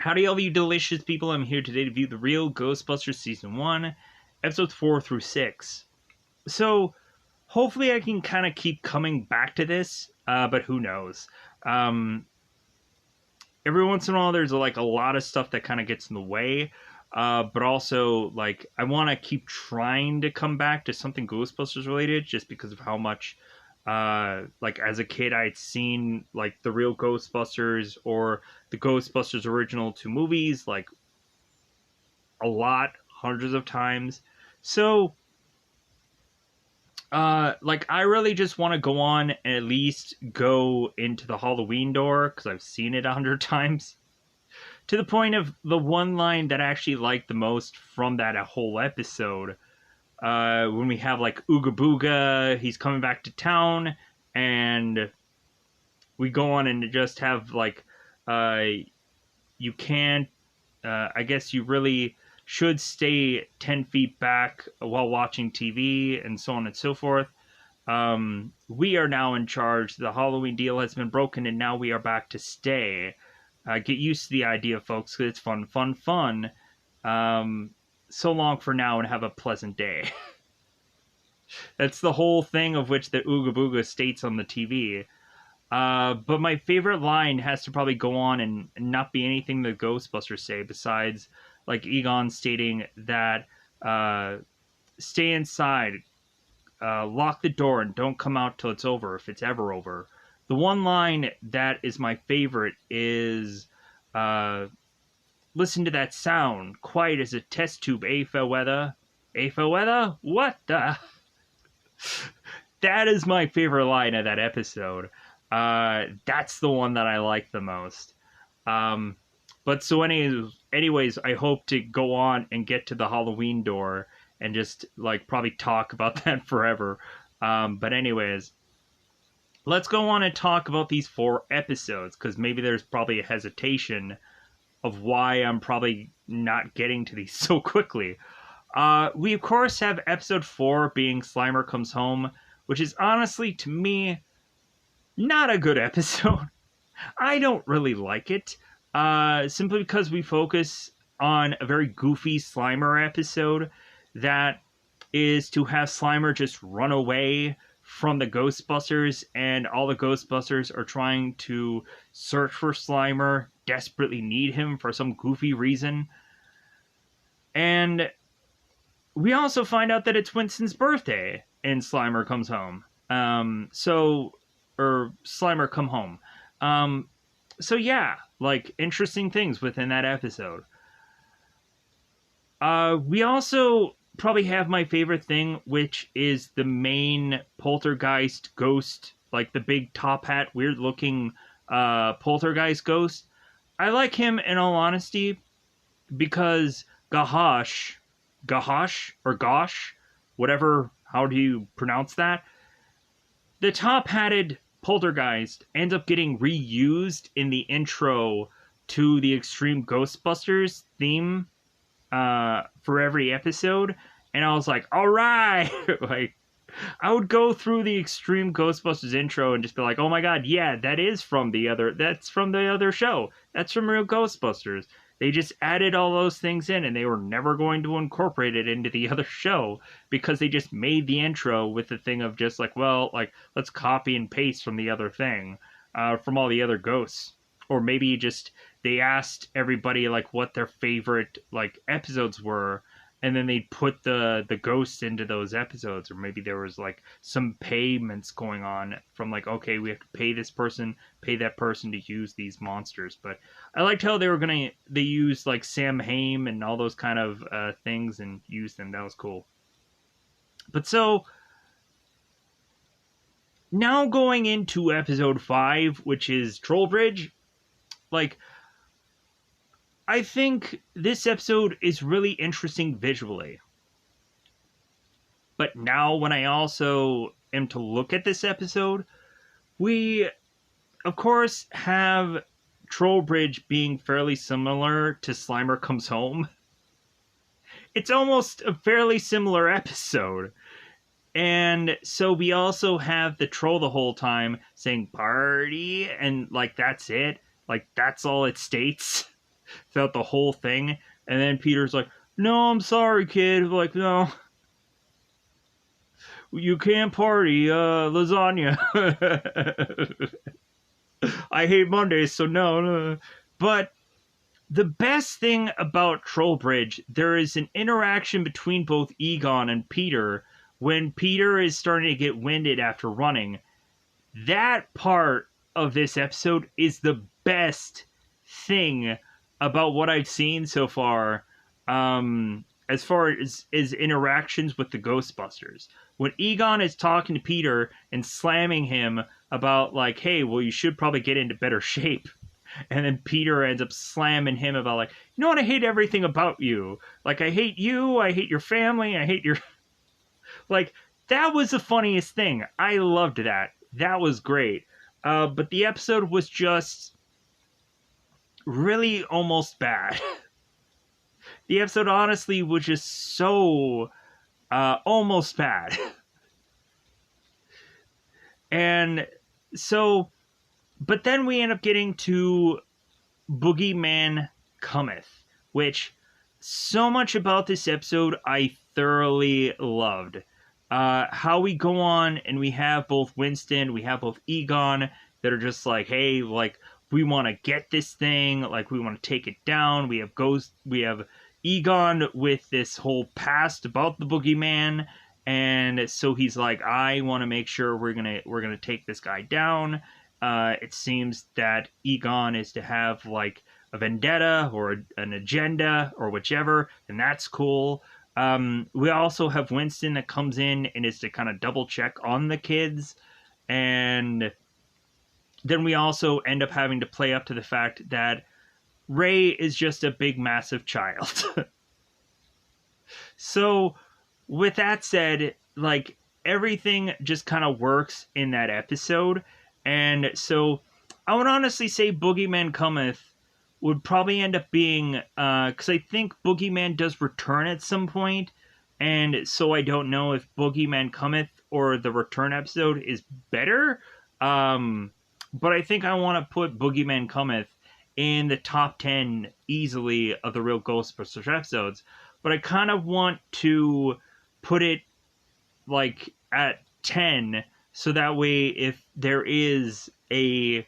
Howdy, all you delicious people. I'm here today to view the real Ghostbusters Season 1, Episodes 4 through 6. So, hopefully I can kind of keep coming back to this, but who knows. Every once in a while, there's like a lot of stuff that kind of gets in the way, but also, like, I want to keep trying to come back to something Ghostbusters related, just because of how much like as a kid I'd seen like the real Ghostbusters or the Ghostbusters original two movies like a lot, hundreds of times. So like I really just want to go on and at least go into the Halloween door because I've seen it 100 times, to the point of the one line that I actually liked the most from that whole episode, when we have like Ooga Booga, he's coming back to town, and we go on and just have like, you can't, I guess you really should stay 10 feet back while watching TV, and so on and so forth. We are now in charge. The Halloween deal has been broken, and now we are back to stay. Get used to the idea, folks, because it's fun, fun, fun. So long for now, and have a pleasant day. That's the whole thing of which the Ooga Booga states on the TV. But my favorite line has to probably go on and not be anything the Ghostbusters say, besides like Egon stating that stay inside, lock the door, and don't come out till it's over, if it's ever over. The one line that is my favorite is, listen to that sound, quiet as a test tube, for weather. For weather? What the? That is my favorite line of that episode. That's the one that I like the most. But so anyways, I hope to go on and get to the Halloween door and just like probably talk about that forever. But anyways, let's go on and talk about these 4 episodes, because maybe there's probably a hesitation of why I'm probably not getting to these so quickly. We of course have episode 4 being Slimer Comes Home, which is honestly, to me, not a good episode. I don't really like it, simply because we focus on a very goofy Slimer episode that is to have Slimer just run away from the Ghostbusters, and all the Ghostbusters are trying to search for Slimer, desperately need him for some goofy reason. And we also find out that it's Winston's birthday in Slimer Comes Home. Or Slimer Come Home. So yeah, like, interesting things within that episode. We also probably have my favorite thing, which is the main poltergeist ghost, like the big top hat, weird looking poltergeist ghost. I like him, in all honesty, because Gahosh, or Gosh, whatever, how do you pronounce that? The top-hatted poltergeist ends up getting reused in the intro to the Extreme Ghostbusters theme for every episode, and I was like, all right! Like, I would go through the Extreme Ghostbusters intro and just be like, oh my god, yeah, that's from the other show. That's from Real Ghostbusters. They just added all those things in, and they were never going to incorporate it into the other show, because they just made the intro with the thing of just like, well, like, let's copy and paste from the other thing, from all the other ghosts. Or maybe just they asked everybody like what their favorite like episodes were, and then they'd put the ghosts into those episodes. Or maybe there was like some payments going on from like, okay, we have to pay this person, pay that person to use these monsters. But I liked how they used like Sam Hain and all those kind of things and used them. That was cool. But so now going into episode 5, which is Troll Bridge, like, I think this episode is really interesting visually. But now when I also am to look at this episode, we, of course, have Troll Bridge being fairly similar to Slimer Comes Home. It's almost a fairly similar episode. And so we also have the troll the whole time saying party, and like that's it. Like that's all it states. throughout the whole thing. And then Peter's like, "No, I'm sorry, kid." Like, "No, you can't party, lasagna." I hate Mondays, so no. But the best thing about Trollbridge, there is an interaction between both Egon and Peter when Peter is starting to get winded after running. That part of this episode is the best thing about what I've seen so far, as far as interactions with the Ghostbusters. When Egon is talking to Peter and slamming him about, like, "Hey, well, you should probably get into better shape." And then Peter ends up slamming him about, like, "You know what? I hate everything about you. Like, I hate you. I hate your family. I hate your..." Like, that was the funniest thing. I loved that. That was great. But the episode was just really almost bad. The episode, honestly, was just so almost bad. And so, but then we end up getting to Boogeyman Cometh, which so much about this episode I thoroughly loved. How we go on and we have both Winston, we have both Egon that are just like, "Hey, like, we want to get this thing, like, we want to take it down." We have Egon with this whole past about the Boogeyman, and so he's like, "I want to make sure we're gonna take this guy down." It seems that Egon is to have, like, a vendetta or an agenda or whichever, and that's cool. We also have Winston that comes in and is to kind of double check on the kids, and then we also end up having to play up to the fact that Ray is just a big, massive child. So, with that said, like, everything just kind of works in that episode. And so, I would honestly say Boogeyman Cometh would probably end up being, because I think Boogeyman does return at some point, and so I don't know if Boogeyman Cometh or the return episode is better, but I think I want to put Boogeyman Cometh in the top 10 easily of the real Ghostbusters episodes, but I kind of want to put it, like, at 10, so that way if there is a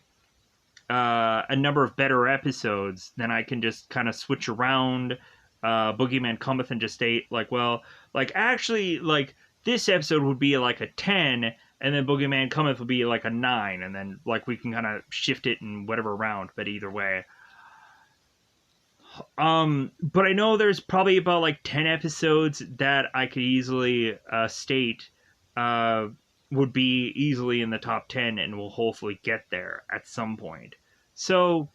number of better episodes, then I can just kind of switch around Boogeyman Cometh and just state, like, well, like, actually, like, this episode would be like a 10, and then Boogeyman Cometh would be like a 9, and then, like, we can kind of shift it in whatever round, but either way. But I know there's probably about, like, 10 episodes that I could easily state would be easily in the top 10, and will hopefully get there at some point. So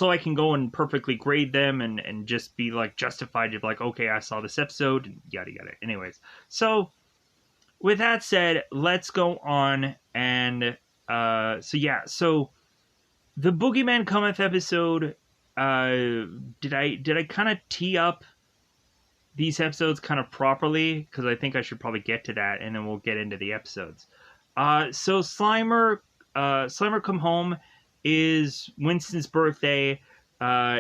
I can go and perfectly grade them and just be, like, justified to be like, okay, I saw this episode, and yada yada. Anyways, so with that said, let's go on and so the Boogeyman Cometh episode, did I kind of tee up these episodes kind of properly? Because I think I should probably get to that, and then we'll get into the episodes. So Slimer Come Home is Winston's birthday,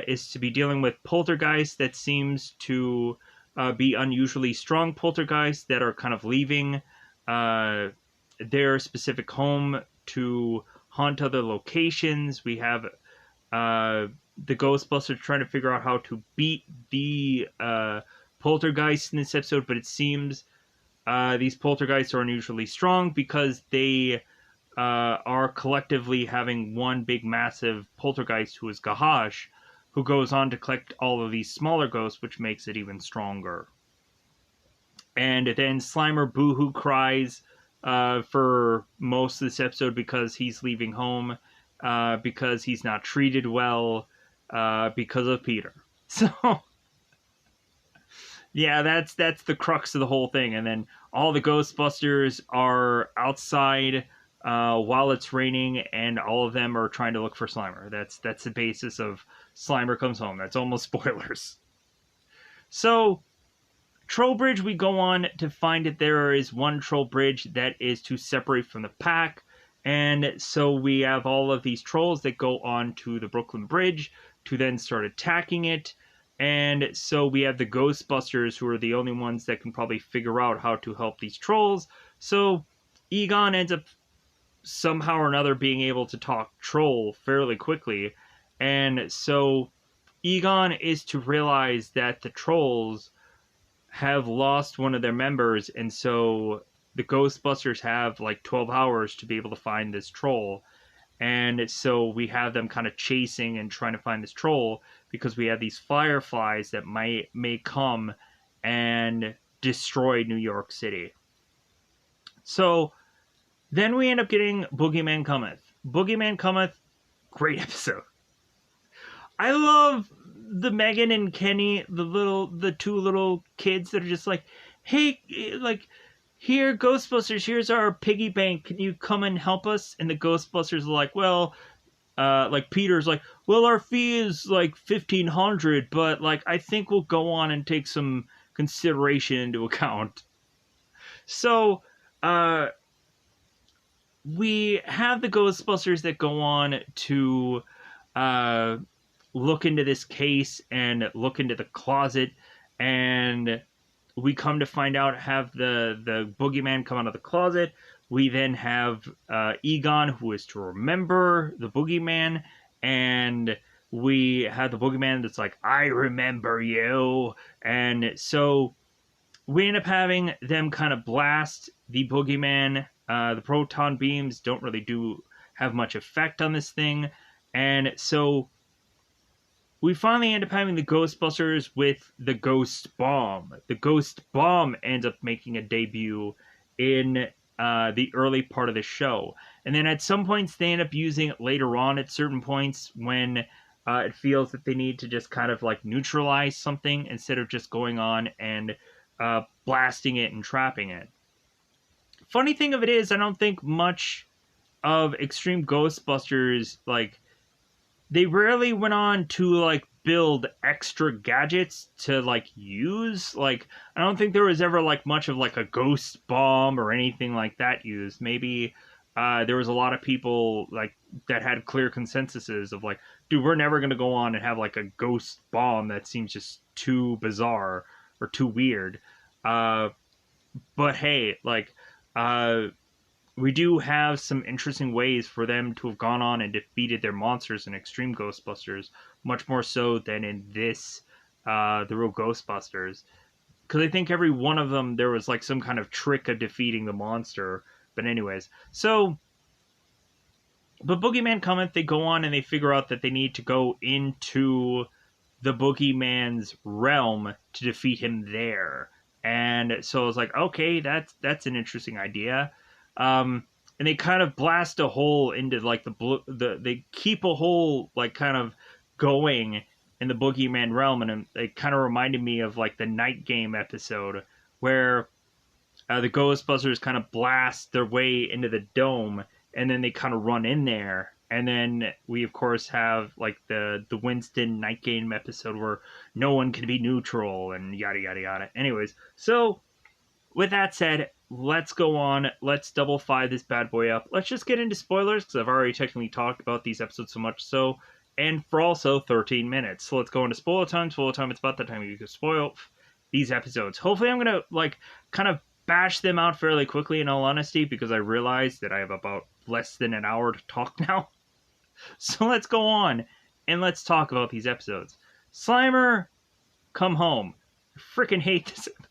is to be dealing with poltergeists that seems to be unusually strong poltergeists that are kind of leaving their specific home to haunt other locations. We have the Ghostbusters trying to figure out how to beat the poltergeists in this episode, but it seems these poltergeists are unusually strong because they are collectively having one big massive poltergeist who is Gahash, who goes on to collect all of these smaller ghosts, which makes it even stronger. And then Slimer boohoo cries for most of this episode because he's leaving home, because he's not treated well, because of Peter. So yeah, that's the crux of the whole thing. And then all the Ghostbusters are outside while it's raining, and all of them are trying to look for Slimer. That's the basis of Slimer Comes Home. That's almost spoilers. So, Troll Bridge, we go on to find that there is one Troll Bridge that is to separate from the pack. And so we have all of these trolls that go on to the Brooklyn Bridge to then start attacking it. And so we have the Ghostbusters, who are the only ones that can probably figure out how to help these trolls. So Egon ends up somehow or another being able to talk troll fairly quickly. And so Egon is to realize that the trolls have lost one of their members, and so the Ghostbusters have like 12 hours to be able to find this troll. And so we have them kind of chasing and trying to find this troll because we have these fireflies that may come and destroy New York City. So then we end up getting Boogeyman Cometh. Boogeyman Cometh, great episode. I love the Megan and Kenny, the two little kids that are just like, hey, like, here, Ghostbusters, here's our piggy bank. Can you come and help us? And the Ghostbusters are like, well, like Peter's like, well, our fee is like $1,500, but like I think we'll go on and take some consideration into account. So, we have the Ghostbusters that go on to look into this case and look into the closet, and we come to find out, have the boogeyman come out of the closet. We then have Egon, who is to remember the boogeyman, and we have the boogeyman that's like, I remember you. And so we end up having them kind of blast the boogeyman. The proton beams don't really have much effect on this thing. And so we finally end up having the Ghostbusters with the Ghost Bomb. The Ghost Bomb ends up making a debut in the early part of the show. And then at some points, they end up using it later on at certain points when it feels that they need to just kind of like neutralize something instead of just going on and blasting it and trapping it. Funny thing of it is, I don't think much of Extreme Ghostbusters, like, they rarely went on to like build extra gadgets to like use. Like, I don't think there was ever like much of like a ghost bomb or anything like that used. Maybe there was a lot of people like that had clear consensuses of like, dude, we're never gonna go on and have like a ghost bomb. That seems just too bizarre or too weird. But hey, like, we do have some interesting ways for them to have gone on and defeated their monsters in Extreme Ghostbusters, much more so than in this, the real Ghostbusters. Because I think every one of them, there was like some kind of trick of defeating the monster. But anyways, so, but Boogeyman Cometh, they go on and they figure out that they need to go into the Boogeyman's realm to defeat him there. And so I was like, okay, that's an interesting idea. And they kind of blast a hole into like they keep a hole like kind of going in the Boogeyman realm, and it kind of reminded me of like the Night Game episode where the Ghostbusters kind of blast their way into the dome, and then they kind of run in there. And then we of course have like the Winston Night Game episode where no one can be neutral and yada yada yada. Anyways, so with that said, let's go on. Let's double five this bad boy up. Let's just get into spoilers because I've already technically talked about these episodes so much. So, and for also 13 minutes. So let's go into spoiler time. Spoiler time, it's about the time you can spoil these episodes. Hopefully I'm going to like kind of bash them out fairly quickly in all honesty because I realize that I have about less than an hour to talk now. So let's go on and let's talk about these episodes. Slimer, come home. I freaking hate this episode.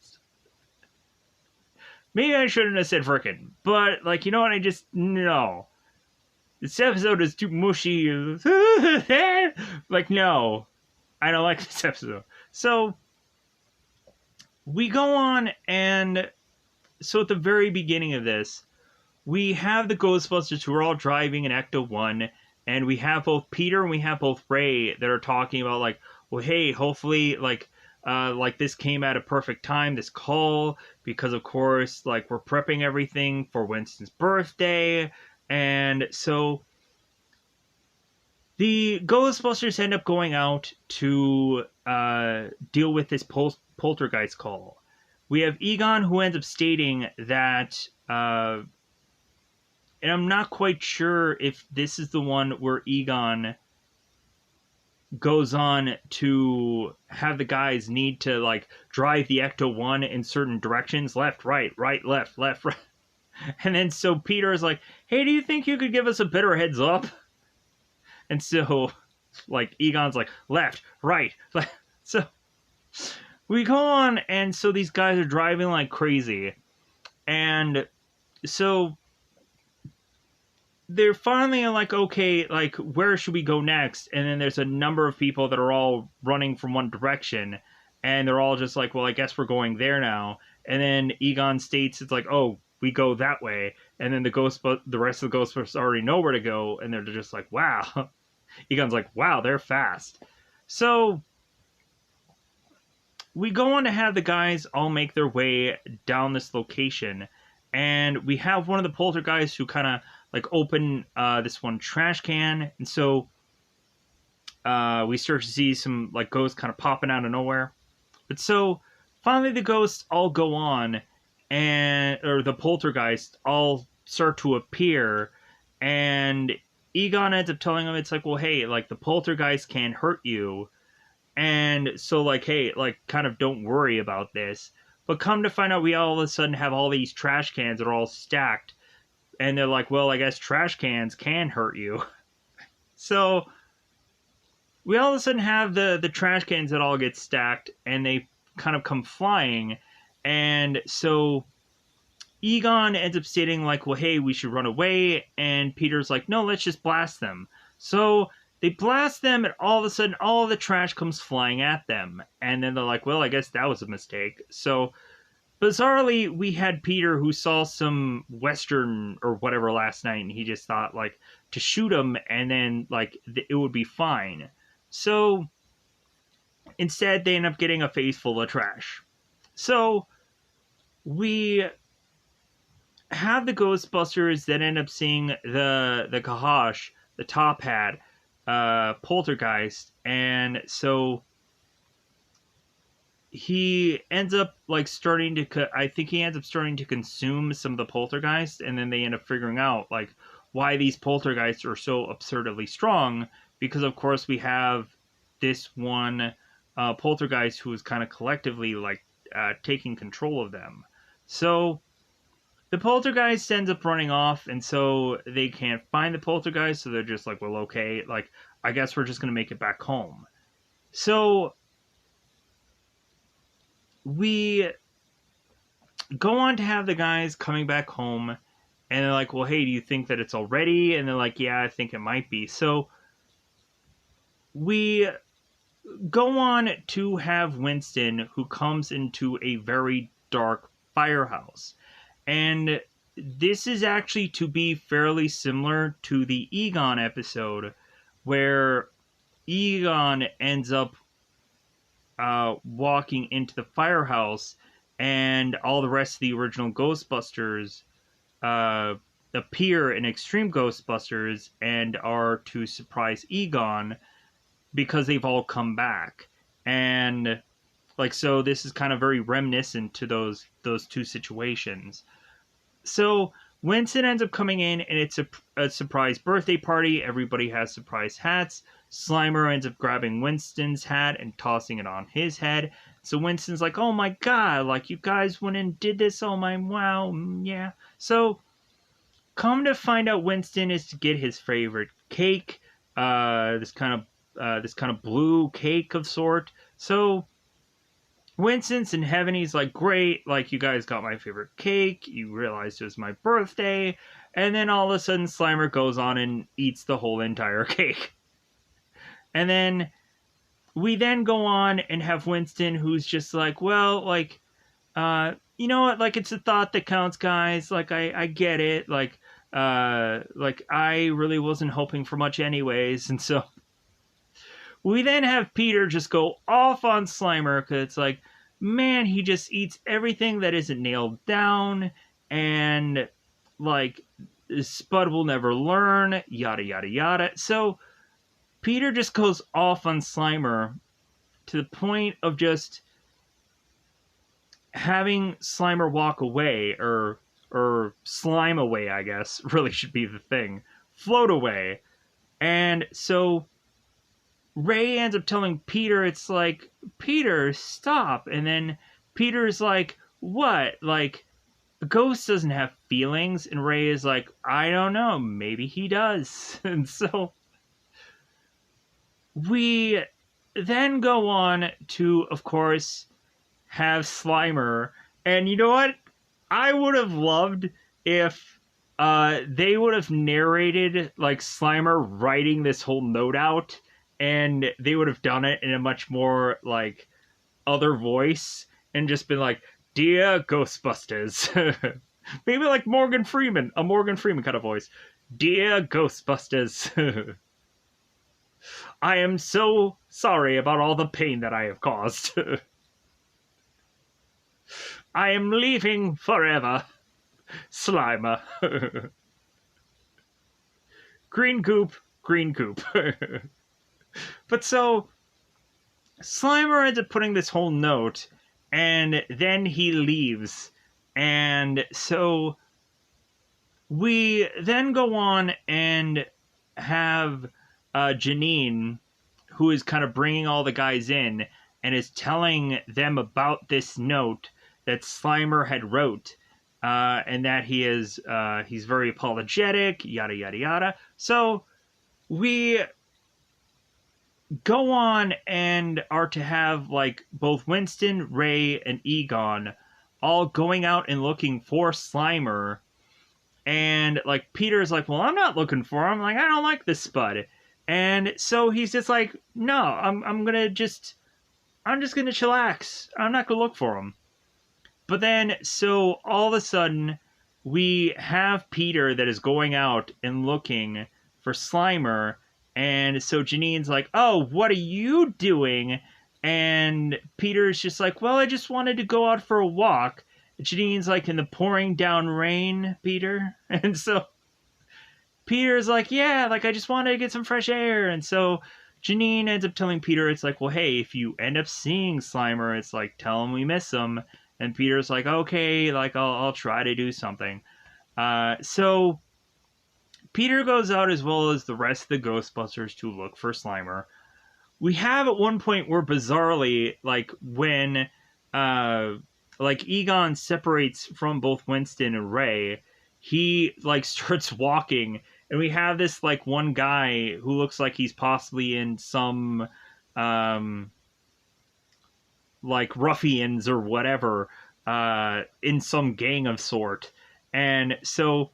Maybe I shouldn't have said frickin', but, like, you know what, no. This episode is too mushy. Like, no. I don't like this episode. So, we go on, and so at the very beginning of this, we have the Ghostbusters who are all driving in Ecto-1, and we have both Peter and we have both Ray that are talking about, like, well, hey, hopefully, like this came at a perfect time, this call, because of course, like, we're prepping everything for Winston's birthday, and so the Ghostbusters end up going out to deal with this poltergeist call. We have Egon who ends up stating that and I'm not quite sure if this is the one where Egon goes on to have the guys need to like drive the Ecto-1 in certain directions, left, right, left, left, right. And then so Peter is like, hey, do you think you could give us a better heads up? And so like Egon's like, left, right, left. So we go on, and so these guys are driving like crazy. And so they're finally like, okay, like, where should we go next? And then there's a number of people that are all running from one direction, and they're all just like, well, I guess we're going there now. And then Egon states it's like, oh, we go that way. And then the rest of the Ghostbusters already know where to go, and they're just like, wow. Egon's like, wow, they're fast. So we go on to have the guys all make their way down this location, and we have one of the poltergeists who kind of like open this one trash can, and so we start to see some like ghosts kind of popping out of nowhere. But so finally the ghosts all go on, or the poltergeists all start to appear, and Egon ends up telling them, it's like, well, hey, like the poltergeist can't hurt you, and so like, hey, like kind of don't worry about this. But come to find out, we all of a sudden have all these trash cans that are all stacked. And they're like, well, I guess trash cans can hurt you. So we all of a sudden have the trash cans that all get stacked, and they kind of come flying. And so Egon ends up stating like, well, hey, we should run away. And Peter's like, no, let's just blast them. So they blast them, and all of a sudden all of the trash comes flying at them. And then they're like, well, I guess that was a mistake. So bizarrely, we had Peter who saw some Western or whatever last night, and he just thought like to shoot him, and then like it would be fine. So instead, they end up getting a face full of trash. So we have the Ghostbusters that end up seeing the Kahash, the top hat, poltergeist, and so he ends up like starting to I think he ends up starting to consume some of the poltergeist, and then they end up figuring out like why these poltergeists are so absurdly strong, because of course we have this one poltergeist who is kind of collectively like taking control of them. So the poltergeist ends up running off, and so they can't find the poltergeist, so they're just like, well, okay, like I guess we're just gonna make it back home. So we go on to have the guys coming back home, and they're like, well, hey, do you think that it's all ready? And they're like, yeah, I think it might be. So we go on to have Winston, who comes into a very dark firehouse. And this is actually to be fairly similar to the Egon episode, where Egon ends up walking into the firehouse, and all the rest of the original Ghostbusters appear in Extreme Ghostbusters and are to surprise Egon because they've all come back. And like, so this is kind of very reminiscent to those two situations. So Winston ends up coming in, and it's a surprise birthday party. Everybody has surprise hats. Slimer ends up grabbing Winston's hat and tossing it on his head. So Winston's like, oh my god, like you guys went and did this, oh my, wow, yeah. So come to find out, Winston is to get his favorite cake, this kind of blue cake of sort. So Winston's in heaven, he's like, great, like you guys got my favorite cake, you realized it was my birthday, and then all of a sudden Slimer goes on and eats the whole entire cake. And then we then go on and have Winston, who's just like, well, like, you know what, like, it's the thought that counts, guys, like, I get it, like, I really wasn't hoping for much anyways, and so we then have Peter just go off on Slimer, because it's like, man, he just eats everything that isn't nailed down, and, like, Spud will never learn, yada, yada, yada. So Peter just goes off on Slimer to the point of just having Slimer walk away, or or slime away, I guess, really should be the thing. Float away. And so Ray ends up telling Peter, it's like, Peter, stop. And then Peter's like, what? Like, the ghost doesn't have feelings. And Ray is like, I don't know. Maybe he does. And so we then go on to, of course, have Slimer. And you know what? I would have loved if they would have narrated like Slimer writing this whole note out, and they would have done it in a much more like other voice and just been like, "Dear Ghostbusters," maybe like Morgan Freeman, a Morgan Freeman kind of voice. "Dear Ghostbusters, I am so sorry about all the pain that I have caused. I am leaving forever. Slimer." Green goop, green goop. But so, Slimer ends up putting this whole note, and then he leaves. And so, we then go on and have Janine, who is kind of bringing all the guys in, and is telling them about this note that Slimer had wrote, and that he's very apologetic, yada yada yada. So we go on and are to have like both Winston, Ray, and Egon all going out and looking for Slimer. And like Peter's like, well, I'm not looking for him. Like, I don't like this Spud. And so he's just like, no, I'm just gonna chillax. I'm not gonna look for him. But then, so all of a sudden, we have Peter that is going out and looking for Slimer. And so Janine's like, oh, what are you doing? And Peter's just like, well, I just wanted to go out for a walk. And Janine's like, in the pouring down rain, Peter? And so Peter's like, yeah, like I just wanted to get some fresh air. And so Janine ends up telling Peter, it's like, well, hey, if you end up seeing Slimer, it's like, tell him we miss him. And Peter's like, okay, like I'll try to do something. So Peter goes out as well as the rest of the Ghostbusters to look for Slimer. We have at one point where bizarrely, like when like Egon separates from both Winston and Ray, he like starts walking, and we have this like one guy who looks like he's possibly in some like ruffians or whatever, in some gang of sort. And so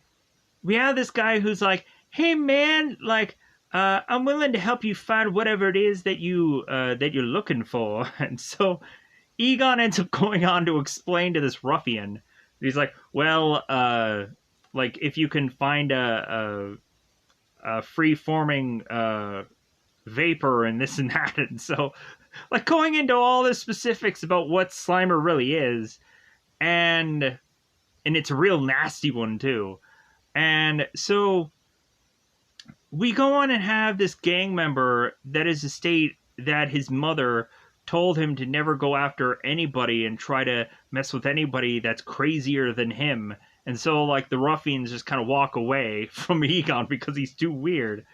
we have this guy who's like, hey man, like, I'm willing to help you find whatever it is that you're looking for. And so Egon ends up going on to explain to this ruffian. He's like, well, like if you can find a free-forming vapor and this and that. And so like going into all the specifics about what Slimer really is, and it's a real nasty one too. And so we go on and have this gang member that is a state that his mother told him to never go after anybody and try to mess with anybody that's crazier than him. And so like the ruffians just kind of walk away from Egon because he's too weird.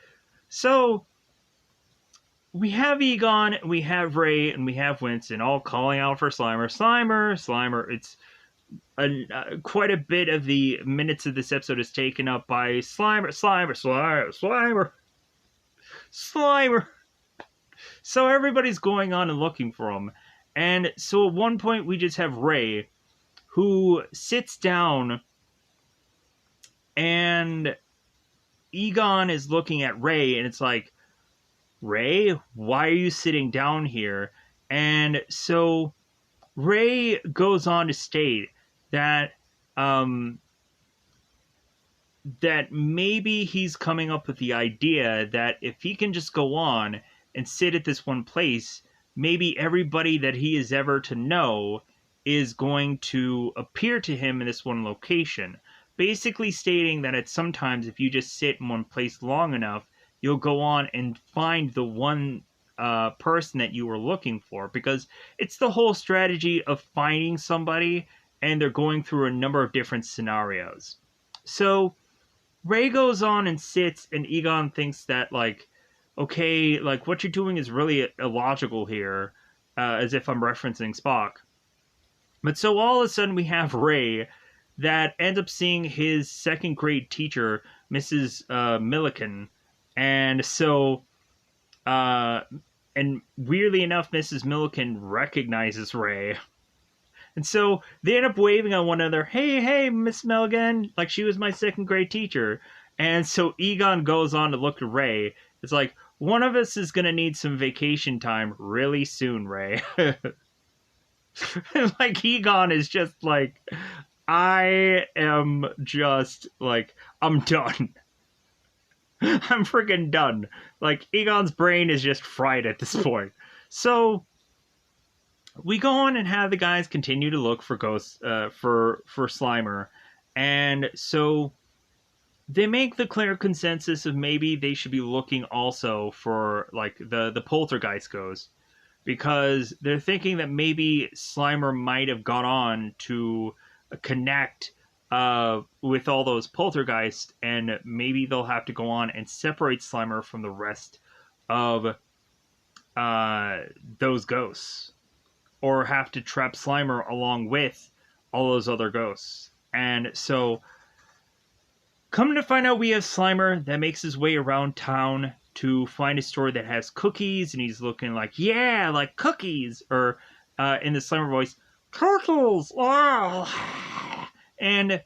So we have Egon, we have Ray, and we have Winston all calling out for Slimer. Slimer. It's quite a bit of the minutes of this episode is taken up by Slimer. So everybody's going on and looking for him. And so at one point we just have Ray, who sits down, and Egon is looking at Ray, and it's like, Ray, why are you sitting down here? And so Ray goes on to state that that maybe he's coming up with the idea that if he can just go on and sit at this one place, maybe everybody that he is ever to know is going to appear to him in this one location. Basically stating that it's sometimes if you just sit in one place long enough, you'll go on and find the one person that you were looking for, because it's the whole strategy of finding somebody and they're going through a number of different scenarios. So Ray goes on and sits, and Egon thinks that, like, okay, like, what you're doing is really illogical here, as if I'm referencing Spock. But so all of a sudden we have Ray that ends up seeing his second grade teacher, Mrs. Milliken, and so, and weirdly enough, Mrs. Milliken recognizes Ray. And so they end up waving at one another. Hey, Miss Milligan, like she was my second grade teacher. And so Egon goes on to look at Ray. It's like, one of us is going to need some vacation time really soon, Ray. Like, Egon is just like, I am just like, I'm done. I'm freaking done. Like, Egon's brain is just fried at this point. So we go on and have the guys continue to look for ghosts, for Slimer, and so they make the clear consensus of maybe they should be looking also for, like, the poltergeist ghost, because they're thinking that maybe Slimer might have gone on to connect with all those poltergeists, and maybe they'll have to go on and separate Slimer from the rest of those ghosts, or have to trap Slimer along with all those other ghosts. And so, come to find out, we have Slimer that makes his way around town to find a store that has cookies, and he's looking like, yeah, like cookies, or in the Slimer voice, cookies, wow. And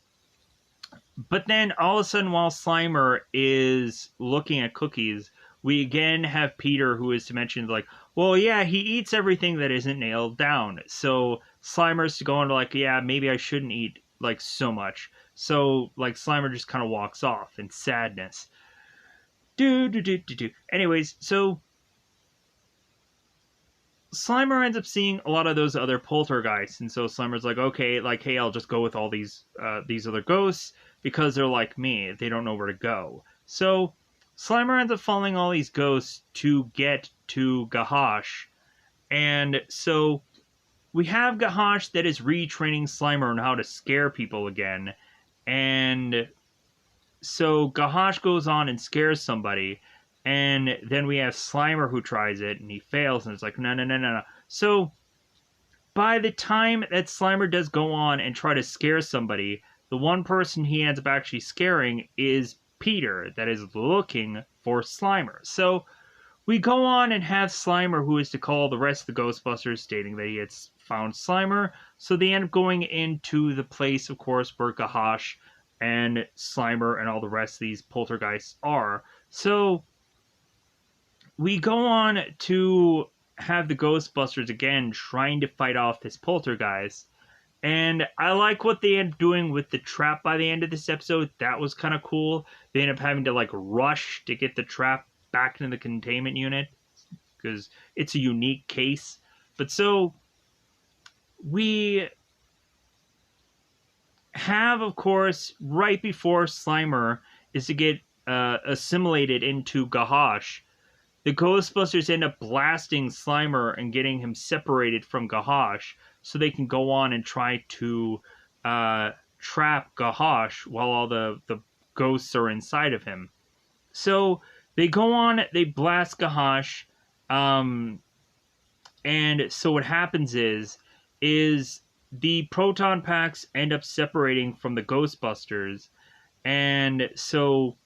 but then all of a sudden, while Slimer is looking at cookies, we again have Peter, who is to mention, like, well, yeah, he eats everything that isn't nailed down. So Slimer's to go into, like, yeah, maybe I shouldn't eat, like, so much. So, like, Slimer just kind of walks off in sadness. Anyways, so Slimer ends up seeing a lot of those other poltergeists, and so Slimer's like, okay, like, hey, I'll just go with all these other ghosts, because they're like me, they don't know where to go. So Slimer ends up following all these ghosts to get to Gahash, and so we have Gahash that is retraining Slimer on how to scare people again, and so Gahash goes on and scares somebody, and then we have Slimer who tries it, and he fails, and it's like, no. So by the time that Slimer does go on and try to scare somebody, the one person he ends up actually scaring is Peter, that is looking for Slimer. So we go on and have Slimer, who is to call the rest of the Ghostbusters, stating that he has found Slimer. So they end up going into the place, of course, where Gahash and Slimer and all the rest of these poltergeists are. So we go on to have the Ghostbusters again trying to fight off this poltergeist. And I like what they end up doing with the trap by the end of this episode. That was kind of cool. They end up having to, like, rush to get the trap back into the containment unit, because it's a unique case. But so we have, of course, right before Slimer is to get assimilated into Gahash, the Ghostbusters end up blasting Slimer and getting him separated from Gahash, so they can go on and try to trap Gahash while all the ghosts are inside of him. So they go on, they blast Gahash, and so what happens is the proton packs end up separating from the Ghostbusters, and so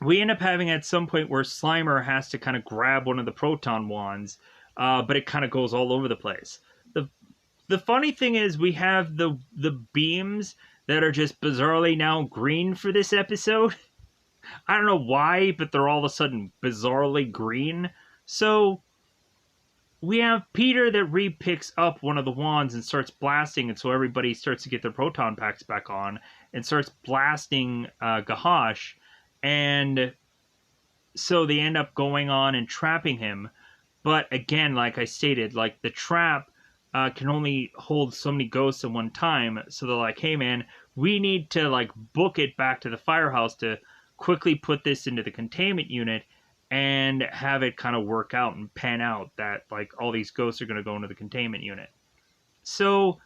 we end up having at some point where Slimer has to kind of grab one of the proton wands, but it kind of goes all over the place. The funny thing is, we have the beams that are just bizarrely now green for this episode. I don't know why, but they're all of a sudden bizarrely green. So we have Peter that re-picks up one of the wands and starts blasting it, so everybody starts to get their proton packs back on and starts blasting Gahash. And so they end up going on and trapping him. But again, like I stated, like, the trap can only hold so many ghosts at one time. So they're like, hey man, we need to, like, book it back to the firehouse to quickly put this into the containment unit and have it kind of work out and pan out that, like, all these ghosts are going to go into the containment unit. So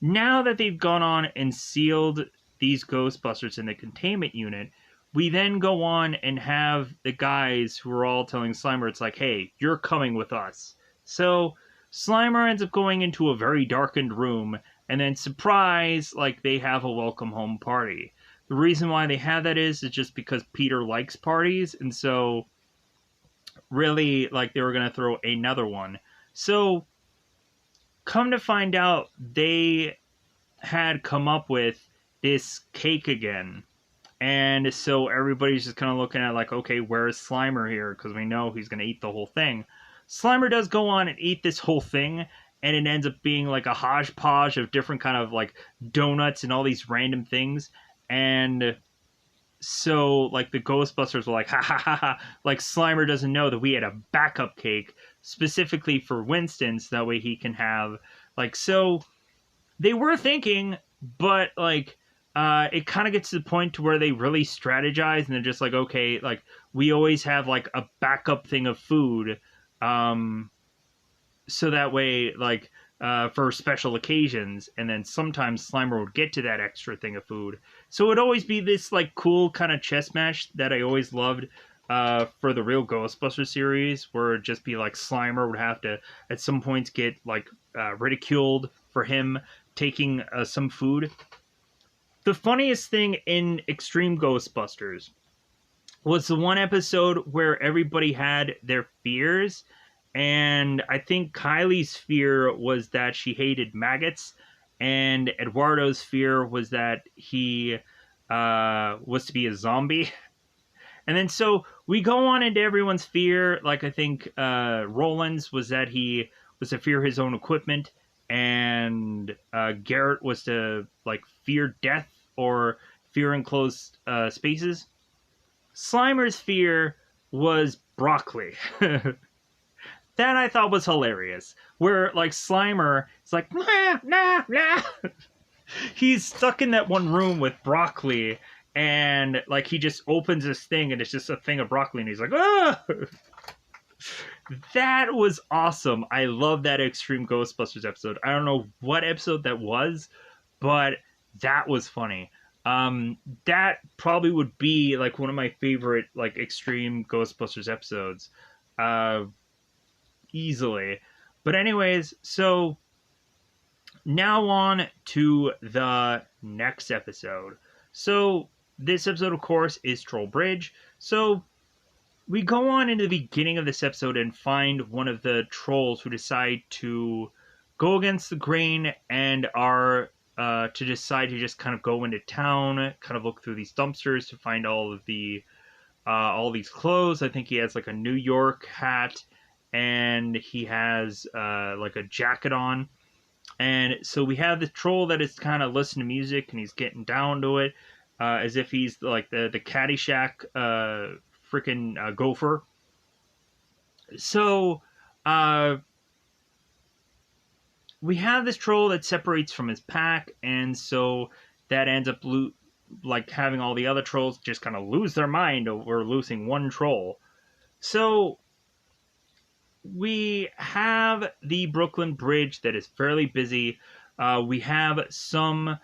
Now that they've gone on and sealed these Ghostbusters in the containment unit, we then go on and have the guys who are all telling Slimer, it's like, hey, you're coming with us. So Slimer ends up going into a very darkened room, and then surprise, like they have a welcome home party. The reason why they have that is just because Peter likes parties, and so really, like, they were going to throw another one. So come to find out, they had come up with this cake again. And so everybody's just kind of looking at like, okay, where's Slimer here? Because we know he's going to eat the whole thing. Slimer does go on and eat this whole thing, and it ends up being like a hodgepodge of different kind of like donuts and all these random things. And so like the Ghostbusters were like, ha ha ha ha, like Slimer doesn't know that we had a backup cake specifically for Winston, so that way he can have like, so they were thinking, but like it kind of gets to the point to where they really strategize, and they're just like, okay, like we always have like a backup thing of food, so that way like for special occasions, and then sometimes Slimer would get to that extra thing of food. So it would always be this like cool kind of chess match that I always loved for the real Ghostbusters series, where it'd just be like Slimer would have to at some points get like ridiculed for him taking some food. The funniest thing in Extreme Ghostbusters was the one episode where everybody had their fears, and I think Kylie's fear was that she hated maggots, and Eduardo's fear was that he was to be a zombie. And then so we go on into everyone's fear. Like I think Roland's was that he was to fear his own equipment, and Garrett was to like fear death or fear enclosed spaces. Slimer's fear was broccoli. That I thought was hilarious. Where like Slimer is like, nah, nah, nah. He's stuck in that one room with broccoli, and like he just opens this thing and it's just a thing of broccoli, and he's like, ah. That was awesome. I love that Extreme Ghostbusters episode. I don't know what episode that was, but that was funny. That probably would be like one of my favorite like Extreme Ghostbusters episodes. Easily. But anyways, so now on to the next episode. So this episode, of course, is Troll Bridge. So we go on into the beginning of this episode and find one of the trolls who decide to go against the grain and are to decide to just kind of go into town, kind of look through these dumpsters to find all these clothes. I think he has like a New York hat, and he has like a jacket on. And so we have the troll that is kind of listening to music, and he's getting down to it as if he's like the Caddyshack freaking gopher. So we have this troll that separates from his pack, and so that ends up like having all the other trolls just kind of lose their mind over losing one troll. So we have the Brooklyn Bridge that is fairly busy. We have some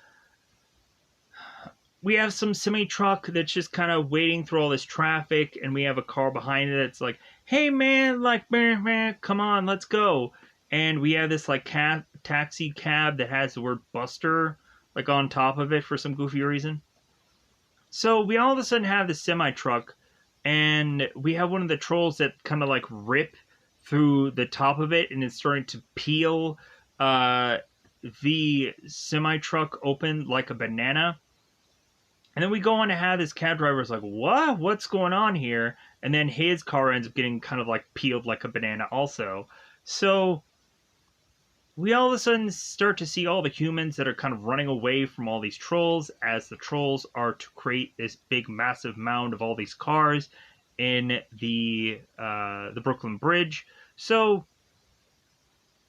semi-truck that's just kind of waiting through all this traffic, and we have a car behind it that's like, hey man, like, man, come on, let's go. And we have this like taxi cab that has the word Buster like on top of it for some goofy reason. So we all of a sudden have this semi-truck, and we have one of the trolls that kind of like rip through the top of it, and it's starting to peel the semi-truck open like a banana. And then we go on to have this cab driver's like, what? What's going on here? And then his car ends up getting kind of like peeled like a banana also. So we all of a sudden start to see all the humans that are kind of running away from all these trolls, as the trolls are to create this big massive mound of all these cars in the Brooklyn Bridge. So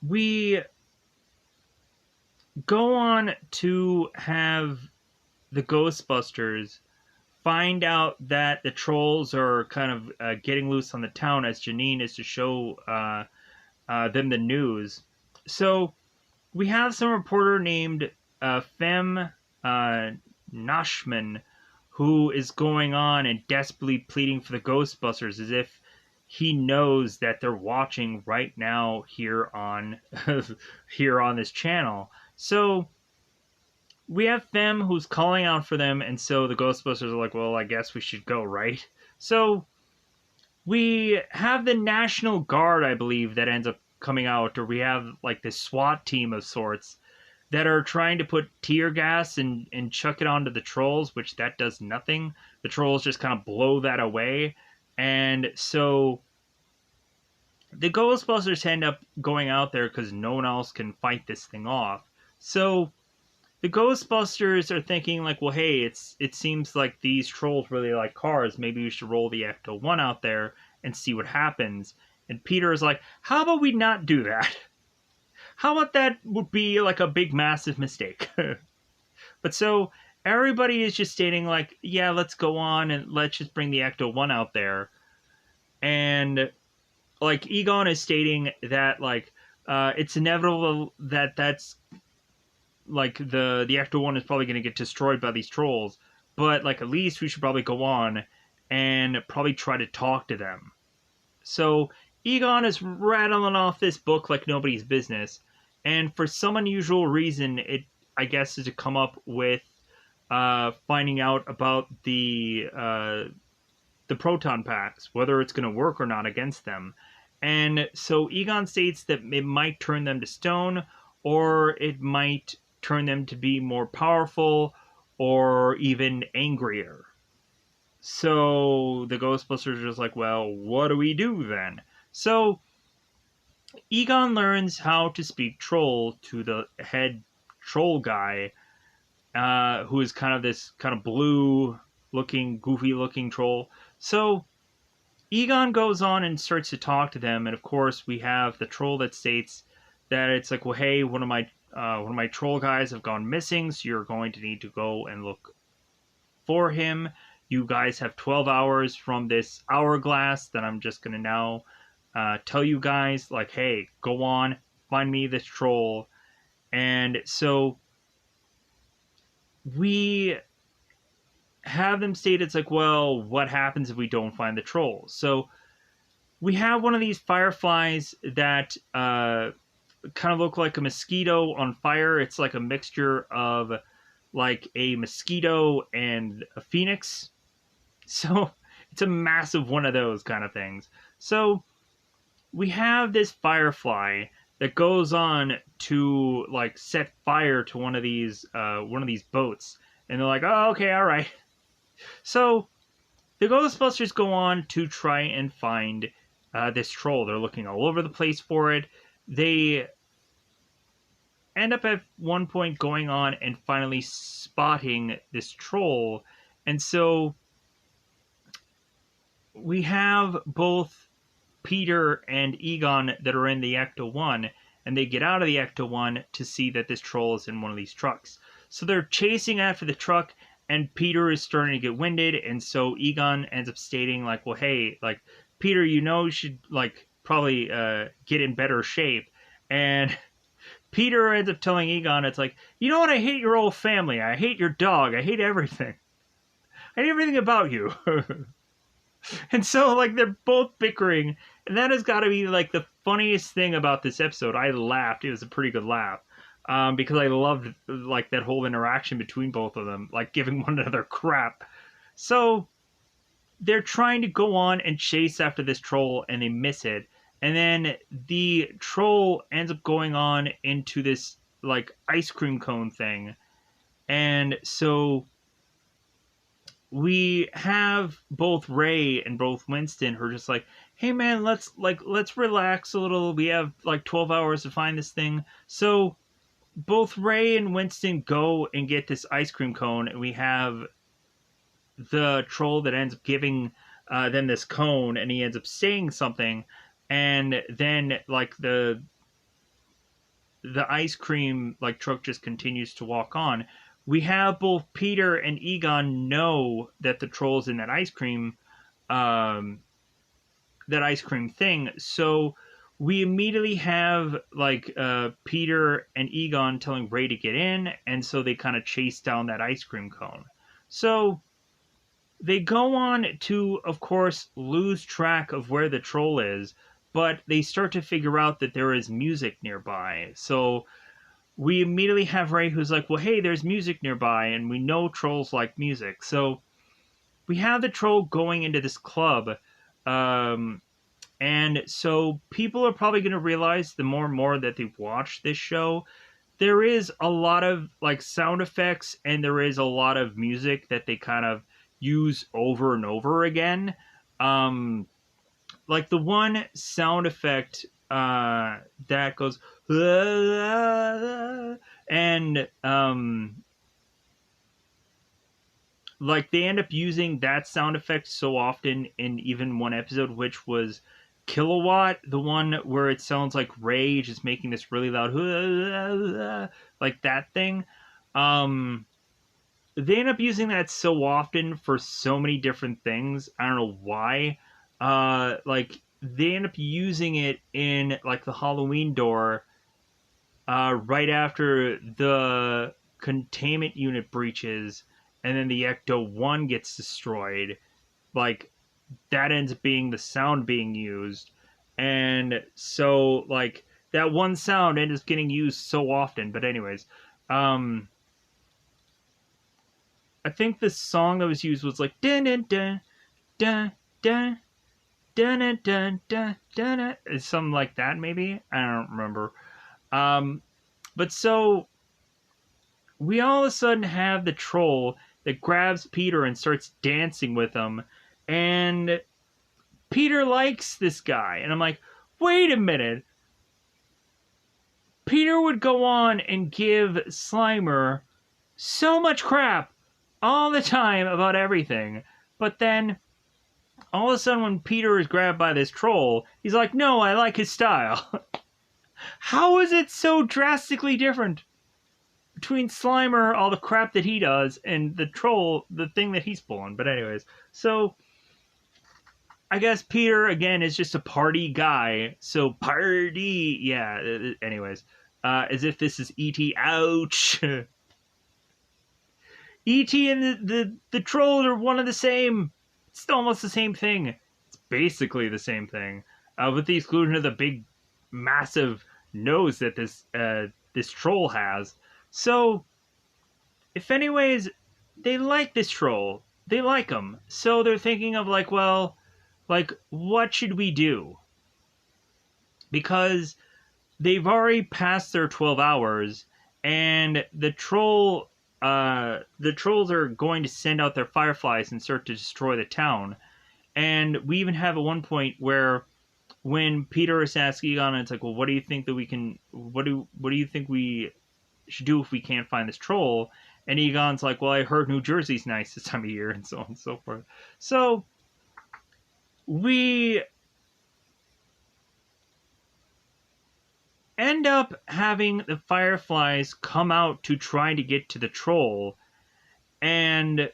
we go on to have the Ghostbusters find out that the trolls are kind of getting loose on the town, as Janine is to show them the news. So we have some reporter named Fem Nashman, who is going on and desperately pleading for the Ghostbusters as if he knows that they're watching right now here on here on this channel. So we have Fem who's calling out for them, and so the Ghostbusters are like, well, I guess we should go, right? So we have the National Guard, I believe, that ends up coming out, or we have like this SWAT team of sorts that are trying to put tear gas and chuck it onto the trolls, which that does nothing. The trolls just kind of blow that away. And so the Ghostbusters end up going out there because no one else can fight this thing off. So the Ghostbusters are thinking like, well, hey, it seems like these trolls really like cars. Maybe we should roll the Ecto-1 out there and see what happens. And Peter is like, how about we not do that? How about that would be like a big, massive mistake? But so everybody is just stating like, yeah, let's go on and let's just bring the Ecto-1 out there. And like Egon is stating that like it's inevitable that that's like the Ecto-1 is probably going to get destroyed by these trolls. But like at least we should probably go on and probably try to talk to them. So Egon is rattling off this book like nobody's business. And for some unusual reason, it, I guess, is to come up with finding out about the proton packs, whether it's going to work or not against them. And so Egon states that it might turn them to stone, or it might turn them to be more powerful, or even angrier. So the Ghostbusters are just like, well, what do we do then? So Egon learns how to speak troll to the head troll guy, who is kind of this kind of blue-looking, goofy-looking troll. So Egon goes on and starts to talk to them, and of course we have the troll that states that it's like, well, hey, one of my troll guys have gone missing, so you're going to need to go and look for him. You guys have 12 hours from this hourglass that I'm just going to now tell you guys, like, hey, go on, find me this troll. And so we have them state it's like, well, what happens if we don't find the troll? So we have one of these fireflies that kind of look like a mosquito on fire. It's like a mixture of like a mosquito and a phoenix. So it's a massive one of those kind of things. So we have this firefly that goes on to like set fire to one of these boats, and they're like, oh, okay, all right. So the Ghostbusters go on to try and find this troll. They're looking all over the place for it. They end up at one point going on and finally spotting this troll, and so we have both Peter and Egon that are in the Ecto-1, and they get out of the Ecto-1 to see that this troll is in one of these trucks. So they're chasing after the truck, and Peter is starting to get winded, and so Egon ends up stating, like, well, hey, like, Peter, you should, like, probably get in better shape. And Peter ends up telling Egon, it's like, you know what, I hate your whole family, I hate your dog, I hate everything. I hate everything about you. And so, like, they're both bickering, and that has got to be, like, the funniest thing about this episode. I laughed. It was a pretty good laugh, because I loved, like, that whole interaction between both of them, like, giving one another crap. So they're trying to go on and chase after this troll, and they miss it. And then the troll ends up going on into this, like, ice cream cone thing. And so we have both Ray and both Winston who are just like, hey man, let's relax a little. We have like 12 hours to find this thing. So both Ray and Winston go and get this ice cream cone, and we have the troll that ends up giving them this cone, and he ends up saying something, and then like the ice cream like truck just continues to walk on. We have both Peter and Egon know that the troll's in that ice cream thing. So we immediately have like Peter and Egon telling Ray to get in, and so they kind of chase down that ice cream cone. So they go on to, of course, lose track of where the troll is, but they start to figure out that there is music nearby. So we immediately have Ray who's like, well, hey, there's music nearby, and we know trolls like music. So we have the troll going into this club. And so people are probably going to realize the more and more that they watch this show, there is a lot of like sound effects and there is a lot of music that they kind of use over and over again. Like the one sound effect that goes and like they end up using that sound effect so often in even one episode, which was Kilowatt, the one where it sounds like Ray just making this really loud like that thing. They end up using that so often for so many different things. I don't know why. Like they end up using it in like the Halloween door right after the containment unit breaches and then the Ecto-1 gets destroyed. Like that ends up being the sound being used. And so like that one sound ends up getting used so often. But anyways, I think the song that was used was like dun dun dun dun dun dun dun dun dun dun, something like that maybe. I don't remember. But so we all of a sudden have the troll that grabs Peter and starts dancing with him, and Peter likes this guy, and I'm like, wait a minute. Peter would go on and give Slimer so much crap all the time about everything, but then all of a sudden when Peter is grabbed by this troll, he's like, no, I like his style. How is it so drastically different between Slimer, all the crap that he does, and the troll, the thing that he's pulling? But anyways, so I guess Peter, again, is just a party guy. So party, yeah, anyways. As if this is E.T. Ouch. E.T. and the troll are one of the same. It's almost the same thing. It's basically the same thing. With the exclusion of the big, massive nose that this troll has. So, if anyways, they like this troll. They like him. So they're thinking of like, well, like, what should we do? Because they've already passed their 12 hours, and the trolls are going to send out their fireflies and start to destroy the town. And we even have at one point where when Peter is asking Egon, it's like, well, what do you think that we can, what do you think we should do if we can't find this troll? And Egon's like, well, I heard New Jersey's nice this time of year, and so on and so forth. So we end up having the fireflies come out to try to get to the troll, and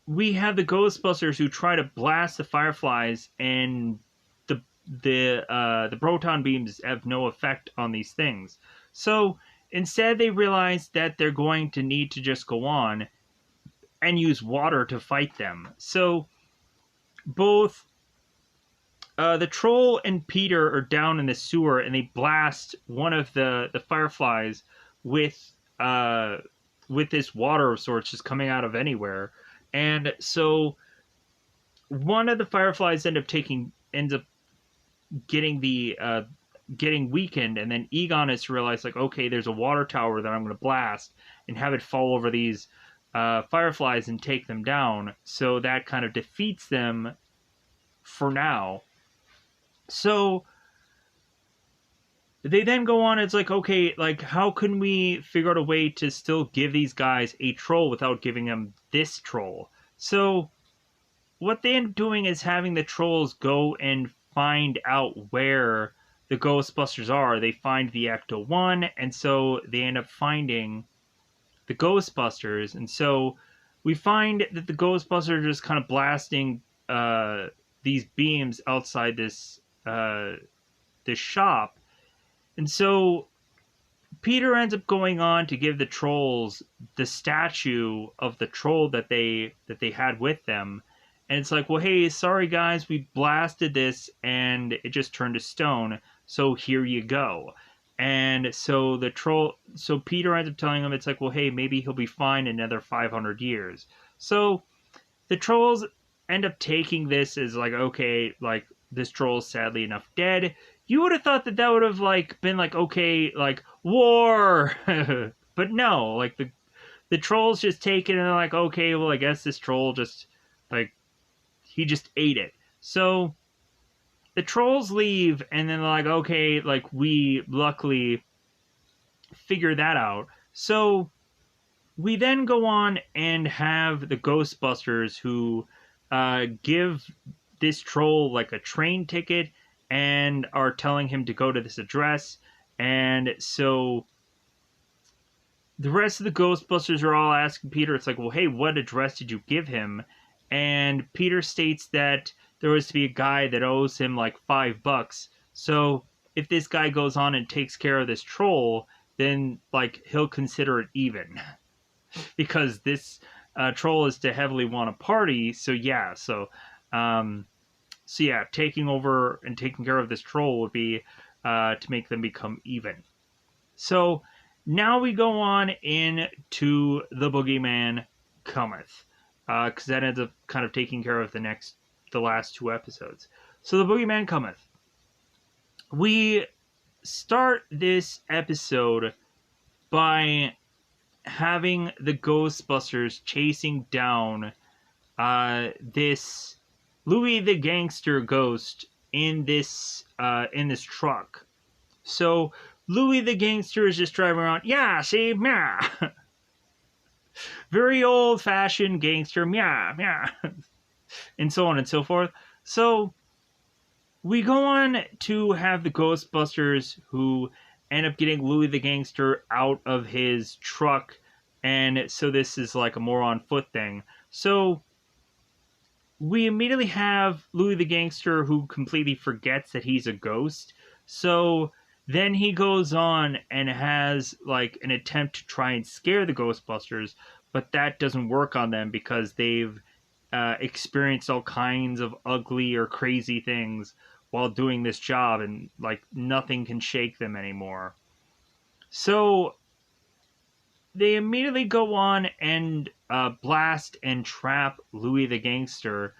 we have the Ghostbusters who try to blast the fireflies, and the proton beams have no effect on these things. So instead, they realize that they're going to need to just go on and use water to fight them. So both the troll and Peter are down in the sewer, and they blast one of the fireflies with this water of sorts just coming out of anywhere. And so one of the fireflies ends up getting getting weakened, and then Egon has to realize, like, okay, there's a water tower that I'm going to blast and have it fall over these fireflies and take them down. So that kind of defeats them for now. So they then go on, it's like, okay, like, how can we figure out a way to still give these guys a troll without giving them this troll? So what they end up doing is having the trolls go and find out where the Ghostbusters are. They find the Ecto-1, and so they end up finding the Ghostbusters. And so we find that the Ghostbusters are just kind of blasting these beams outside this this shop. And so Peter ends up going on to give the trolls the statue of the troll that they had with them. And it's like, well, hey, sorry guys, we blasted this and it just turned to stone. So here you go. And so so Peter ends up telling him, it's like, well, hey, maybe he'll be fine in another 500 years. So the trolls end up taking this as like, okay, like this troll is sadly enough dead. You would have thought that would have like been like, okay, like war. But no, like the trolls just take it and they're like, okay, well, I guess this troll just like he just ate it. So the trolls leave and then they're like, okay, like we luckily figured that out. So we then go on and have the Ghostbusters who give this troll like a train ticket and are telling him to go to this address. And so the rest of the Ghostbusters are all asking Peter, it's like, well, hey, what address did you give him? And Peter states that there was to be a guy that owes him like $5. So if this guy goes on and takes care of this troll, then like he'll consider it even. Because this troll is to heavily want to party, so yeah, taking over and taking care of this troll would be to make them become even. So now we go on into the Boogeyman Cometh, because that ends up kind of taking care of the last two episodes. So the Boogeyman Cometh. We start this episode by having the Ghostbusters chasing down this Louis the Gangster ghost in this truck. So Louis the Gangster is just driving around. Yeah, see, meow. Very old-fashioned gangster, meow, meow, and so on and so forth. So we go on to have the Ghostbusters who end up getting Louis the Gangster out of his truck, and so this is like a more on foot thing. So we immediately have Louis the Gangster who completely forgets that he's a ghost. So then he goes on and has like an attempt to try and scare the Ghostbusters, but that doesn't work on them because they've experienced all kinds of ugly or crazy things while doing this job, and like nothing can shake them anymore. So they immediately go on and blast and trap Louis the Gangster.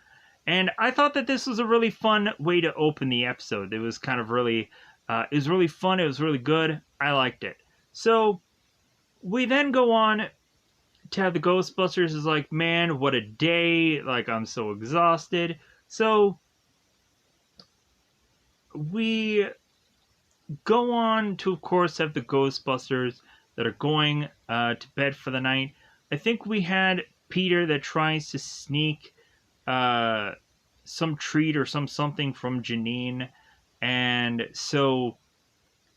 And I thought that this was a really fun way to open the episode. It was kind of really, it was really fun. It was really good. I liked it. So we then go on to have the Ghostbusters is like, man, what a day. Like, I'm so exhausted. So we go on to, of course, have the Ghostbusters that are going to bed for the night. I think we had Peter that tries to sneak some treat or something from Janine, and so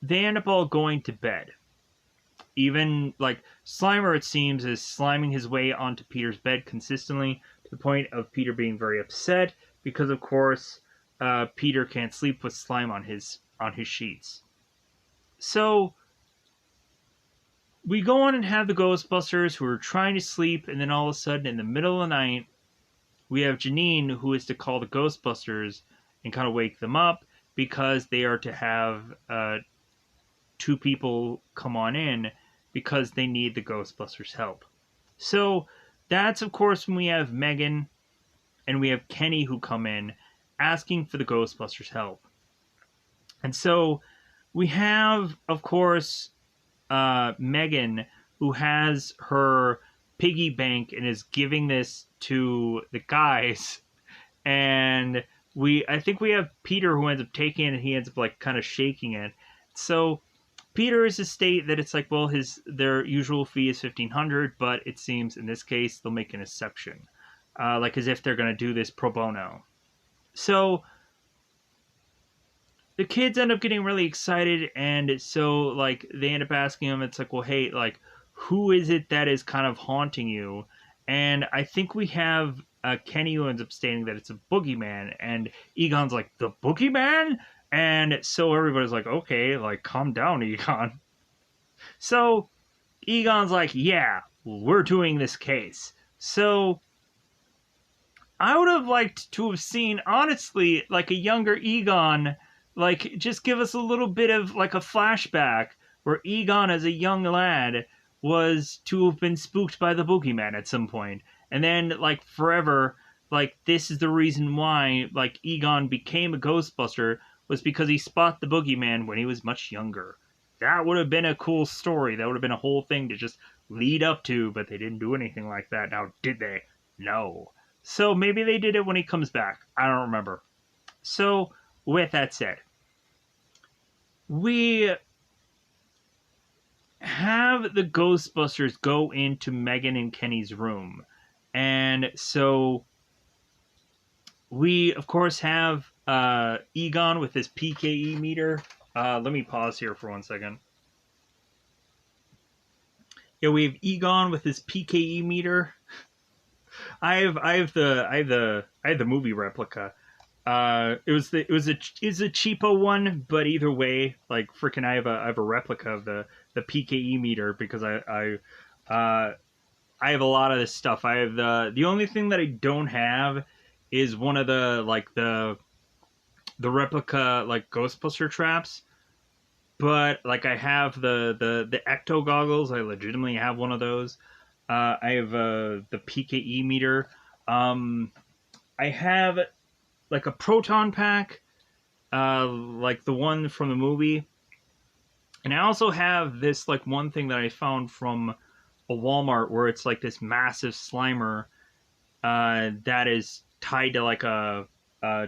they end up all going to bed. Even like Slimer, it seems, is sliming his way onto Peter's bed consistently to the point of Peter being very upset because, of course, Peter can't sleep with slime on his sheets. So we go on and have the Ghostbusters who are trying to sleep, and then all of a sudden, in the middle of the night, we have Janine who is to call the Ghostbusters and kind of wake them up because they are to have two people come on in because they need the Ghostbusters' help. So that's, of course, when we have Megan and we have Kenny who come in asking for the Ghostbusters' help. And so we have, of course, Megan, who has her piggy bank and is giving this to the guys. And I think we have Peter who ends up taking it, and he ends up like kind of shaking it. So Peter is to state that it's like, well, their usual fee is $1,500, but it seems in this case they'll make an exception, like as if they're going to do this pro bono. So the kids end up getting really excited, and so like they end up asking him, it's like, well, hey, like who is it that is kind of haunting you? And I think we have Kenny who ends up stating that it's a boogeyman, and Egon's like, the boogeyman? And so everybody's like, okay, like, calm down, Egon. So Egon's like, yeah, we're doing this case. So I would have liked to have seen, honestly, like a younger Egon, like just give us a little bit of like a flashback where Egon, as a young lad, was to have been spooked by the boogeyman at some point, and then like forever, like this is the reason why like Egon became a Ghostbuster was because he spotted the boogeyman when he was much younger. That would have been a cool story. That would have been a whole thing to just lead up to, but they didn't do anything like that. Now, did they? No. So maybe they did it when he comes back. I don't remember. So, with that said, we have the Ghostbusters go into Megan and Kenny's room. And so we, of course, have Egon with his PKE meter. Let me pause here for 1 second. Yeah, we have Egon with his PKE meter. I have the movie replica. It was a cheapo one, but either way, like freaking, I have a replica of the PKE meter because I have a lot of this stuff. I have the only thing that I don't have is one of the like the replica like Ghostbuster traps. But like I have the ecto goggles. I legitimately have one of those. I have the PKE meter. I have like a proton pack, like the one from the movie. And I also have this like one thing that I found from a Walmart where it's like this massive Slimer that is tied to like a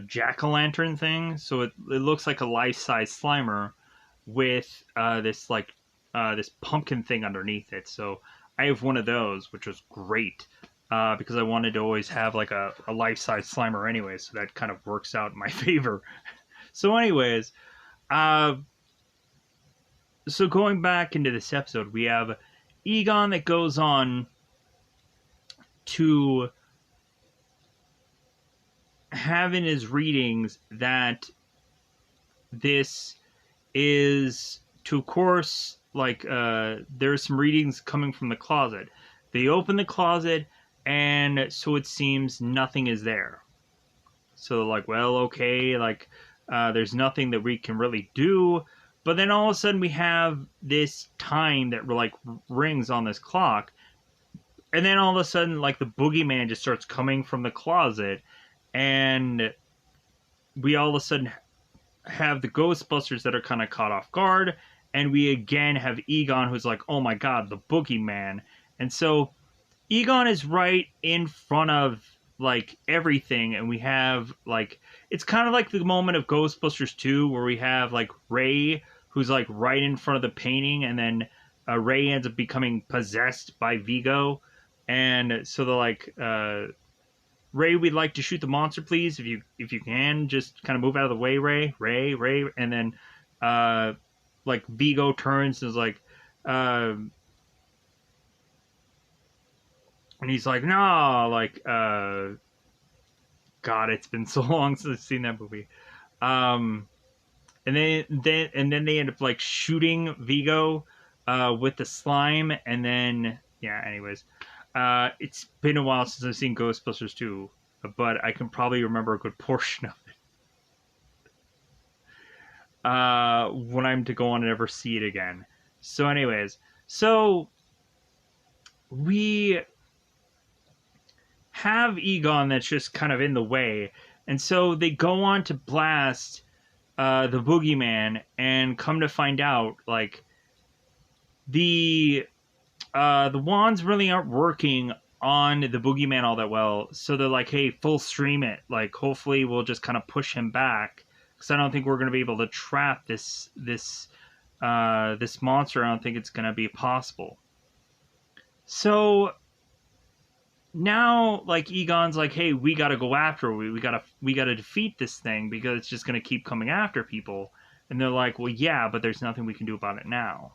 jack-o'-lantern thing. So it looks like a life-size Slimer with this like this pumpkin thing underneath it. So I have one of those, which was great because I wanted to always have like a life-size Slimer anyway. So that kind of works out in my favor. So anyways, so going back into this episode, we have Egon that goes on to have in his readings that this is to, of course, like there's some readings coming from the closet. They open the closet, and so it seems nothing is there. So like, well, okay, like there's nothing that we can really do. But then all of a sudden we have this time that like rings on this clock, and then all of a sudden like the boogeyman just starts coming from the closet, and we all of a sudden have the Ghostbusters that are kind of caught off guard, and we again have Egon who's like, oh my god, the boogeyman. And so Egon is right in front of like everything, and we have like, it's kind of like the moment of Ghostbusters 2 where we have like Ray who's like right in front of the painting, and then Ray ends up becoming possessed by Vigo. And so they're like, Ray, we'd like to shoot the monster, please. If you can, just kind of move out of the way, Ray. And then, like Vigo turns and is like, and he's like, no, like, God, it's been so long since I've seen that movie. And then they end up like shooting Vigo, with the slime, and then yeah. Anyways. It's been a while since I've seen Ghostbusters 2, but I can probably remember a good portion of it when I'm to go on and ever see it again. So anyways, so we have Egon that's just kind of in the way, and so they go on to blast the boogeyman, and come to find out, like, the wands really aren't working on the boogeyman all that well. So they're like, hey, full stream it. Like, hopefully we'll just kind of push him back, because I don't think we're going to be able to trap this monster. I don't think it's going to be possible. So now, like, Egon's like, hey, we got to go after it. We got to defeat this thing because it's just going to keep coming after people. And they're like, well, yeah, but there's nothing we can do about it now.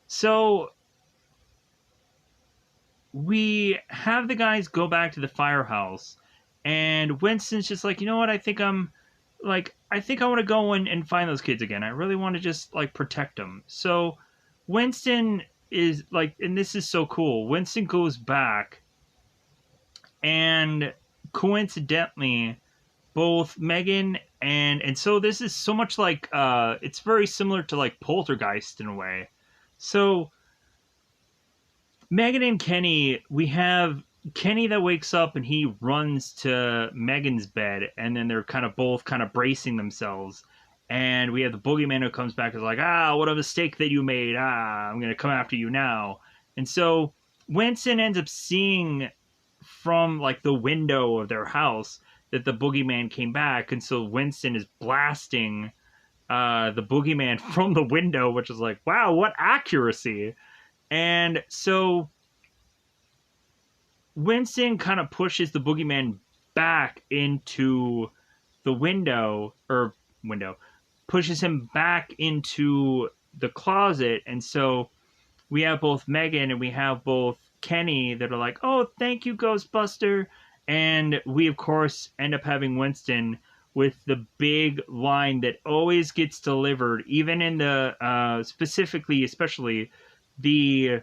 So we have the guys go back to the firehouse, and Winston's just like, you know what, I I think I want to go and find those kids again. I really want to just like protect them. So Winston is like, and this is so cool. Winston goes back, and coincidentally, both Megan and so this is so much like it's very similar to like Poltergeist in a way. So Megan and Kenny, we have Kenny that wakes up and he runs to Megan's bed, and then they're kind of both kind of bracing themselves. And we have the boogeyman who comes back and is like, ah, what a mistake that you made. Ah, I'm going to come after you now. And so Winston ends up seeing from like the window of their house that the boogeyman came back. And so Winston is blasting the boogeyman from the window, which is like, wow, what accuracy. And so Winston kind of pushes the boogeyman back into the window, pushes him back into the closet. And so we have both Megan and we have both Kenny that are like, oh, thank you, Ghostbuster. And we, of course, end up having Winston with the big line that always gets delivered, even in the, especially the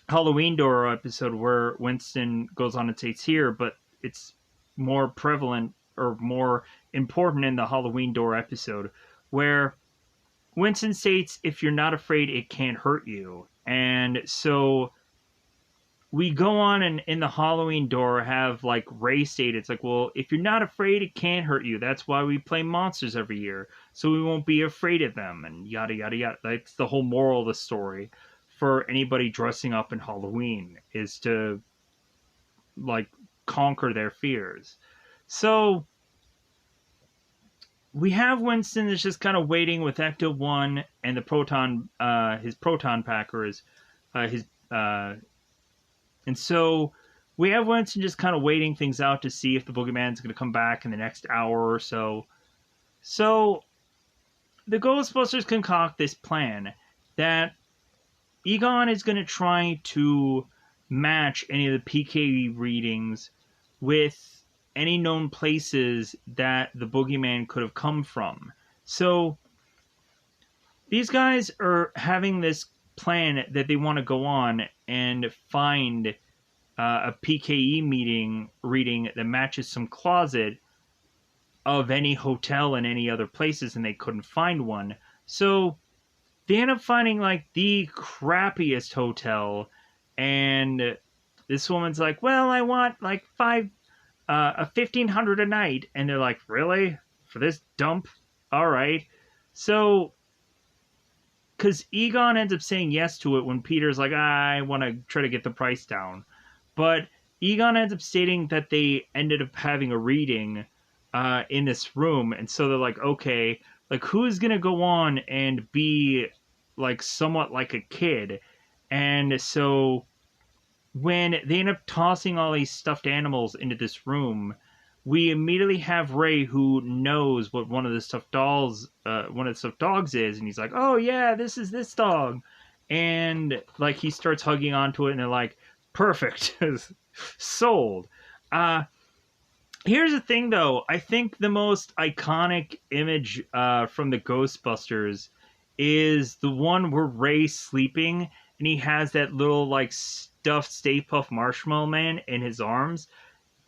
Halloween Door episode where Winston goes on and says here, but it's more prevalent or more important in the Halloween Door episode, where Winston states, if you're not afraid, it can't hurt you. And so we go on and in the Halloween Door have like Ray state, it's like, well, if you're not afraid, it can't hurt you. That's why we play monsters every year, so we won't be afraid of them, and yada, yada, yada. That's the whole moral of the story for anybody dressing up in Halloween, is to like conquer their fears. So we have Winston that's just kind of waiting with Ecto-1 and the proton, his proton packer is and so we have Winston just kind of waiting things out to see if the boogeyman's going to come back in the next hour or so. So the Ghostbusters concoct this plan that Egon is going to try to match any of the PK readings with any known places that the boogeyman could have come from. So these guys are having this plan that they want to go on and find a PKE reading that matches some closet of any hotel and any other places, and they couldn't find one. So they end up finding like the crappiest hotel, and this woman's like, well, I want like $1,500 a night. And they're like, really? For this dump? All right. So because Egon ends up saying yes to it when Peter's like, I want to try to get the price down. But Egon ends up stating that they ended up having a reading in this room. And so they're like, okay, like who's going to go on and be like somewhat like a kid? And so when they end up tossing all these stuffed animals into this room, we immediately have Ray, who knows what one of the stuffed dogs is, and he's like, oh yeah, this is this dog. And like he starts hugging onto it, and they're like, perfect. Sold. Here's the thing though, I think the most iconic image from the Ghostbusters is the one where Ray's sleeping and he has that little like stuffed Stay Puft Marshmallow Man in his arms.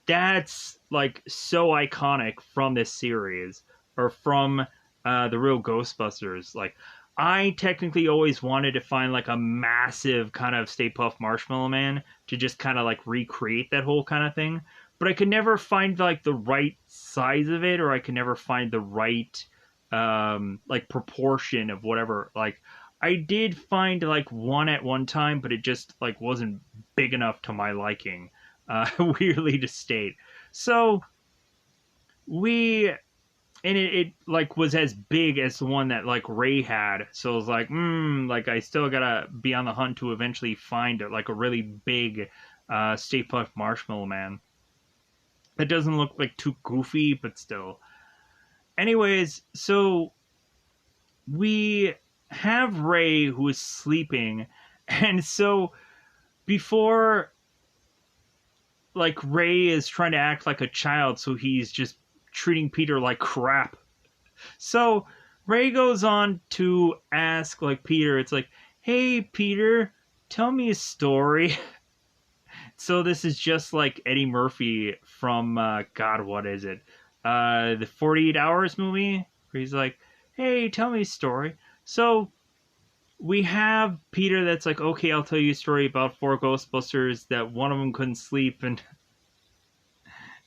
That's like so iconic from this series, or from the real Ghostbusters. Like, I technically always wanted to find like a massive kind of Stay Puft Marshmallow Man to just kind of like recreate that whole kind of thing, but I could never find like the right size of it, or I could never find the right like proportion of whatever. Like, I did find like one at one time, but it just like wasn't big enough to my liking. Weirdly to state. So it like was as big as the one that like Ray had. So it was like, like I still gotta be on the hunt to eventually find like a really big Stay Puft Marshmallow Man. That doesn't look like too goofy, but still. Anyways, so we have Ray who is sleeping, and so before like Ray is trying to act like a child, so he's just treating Peter like crap. So Ray goes on to ask, like, Peter, it's like, hey, Peter, tell me a story. So this is just like Eddie Murphy from, God, what is it? The 48 Hours movie? Where he's like, hey, tell me a story. So we have Peter that's like, okay, I'll tell you a story about four Ghostbusters that one of them couldn't sleep, and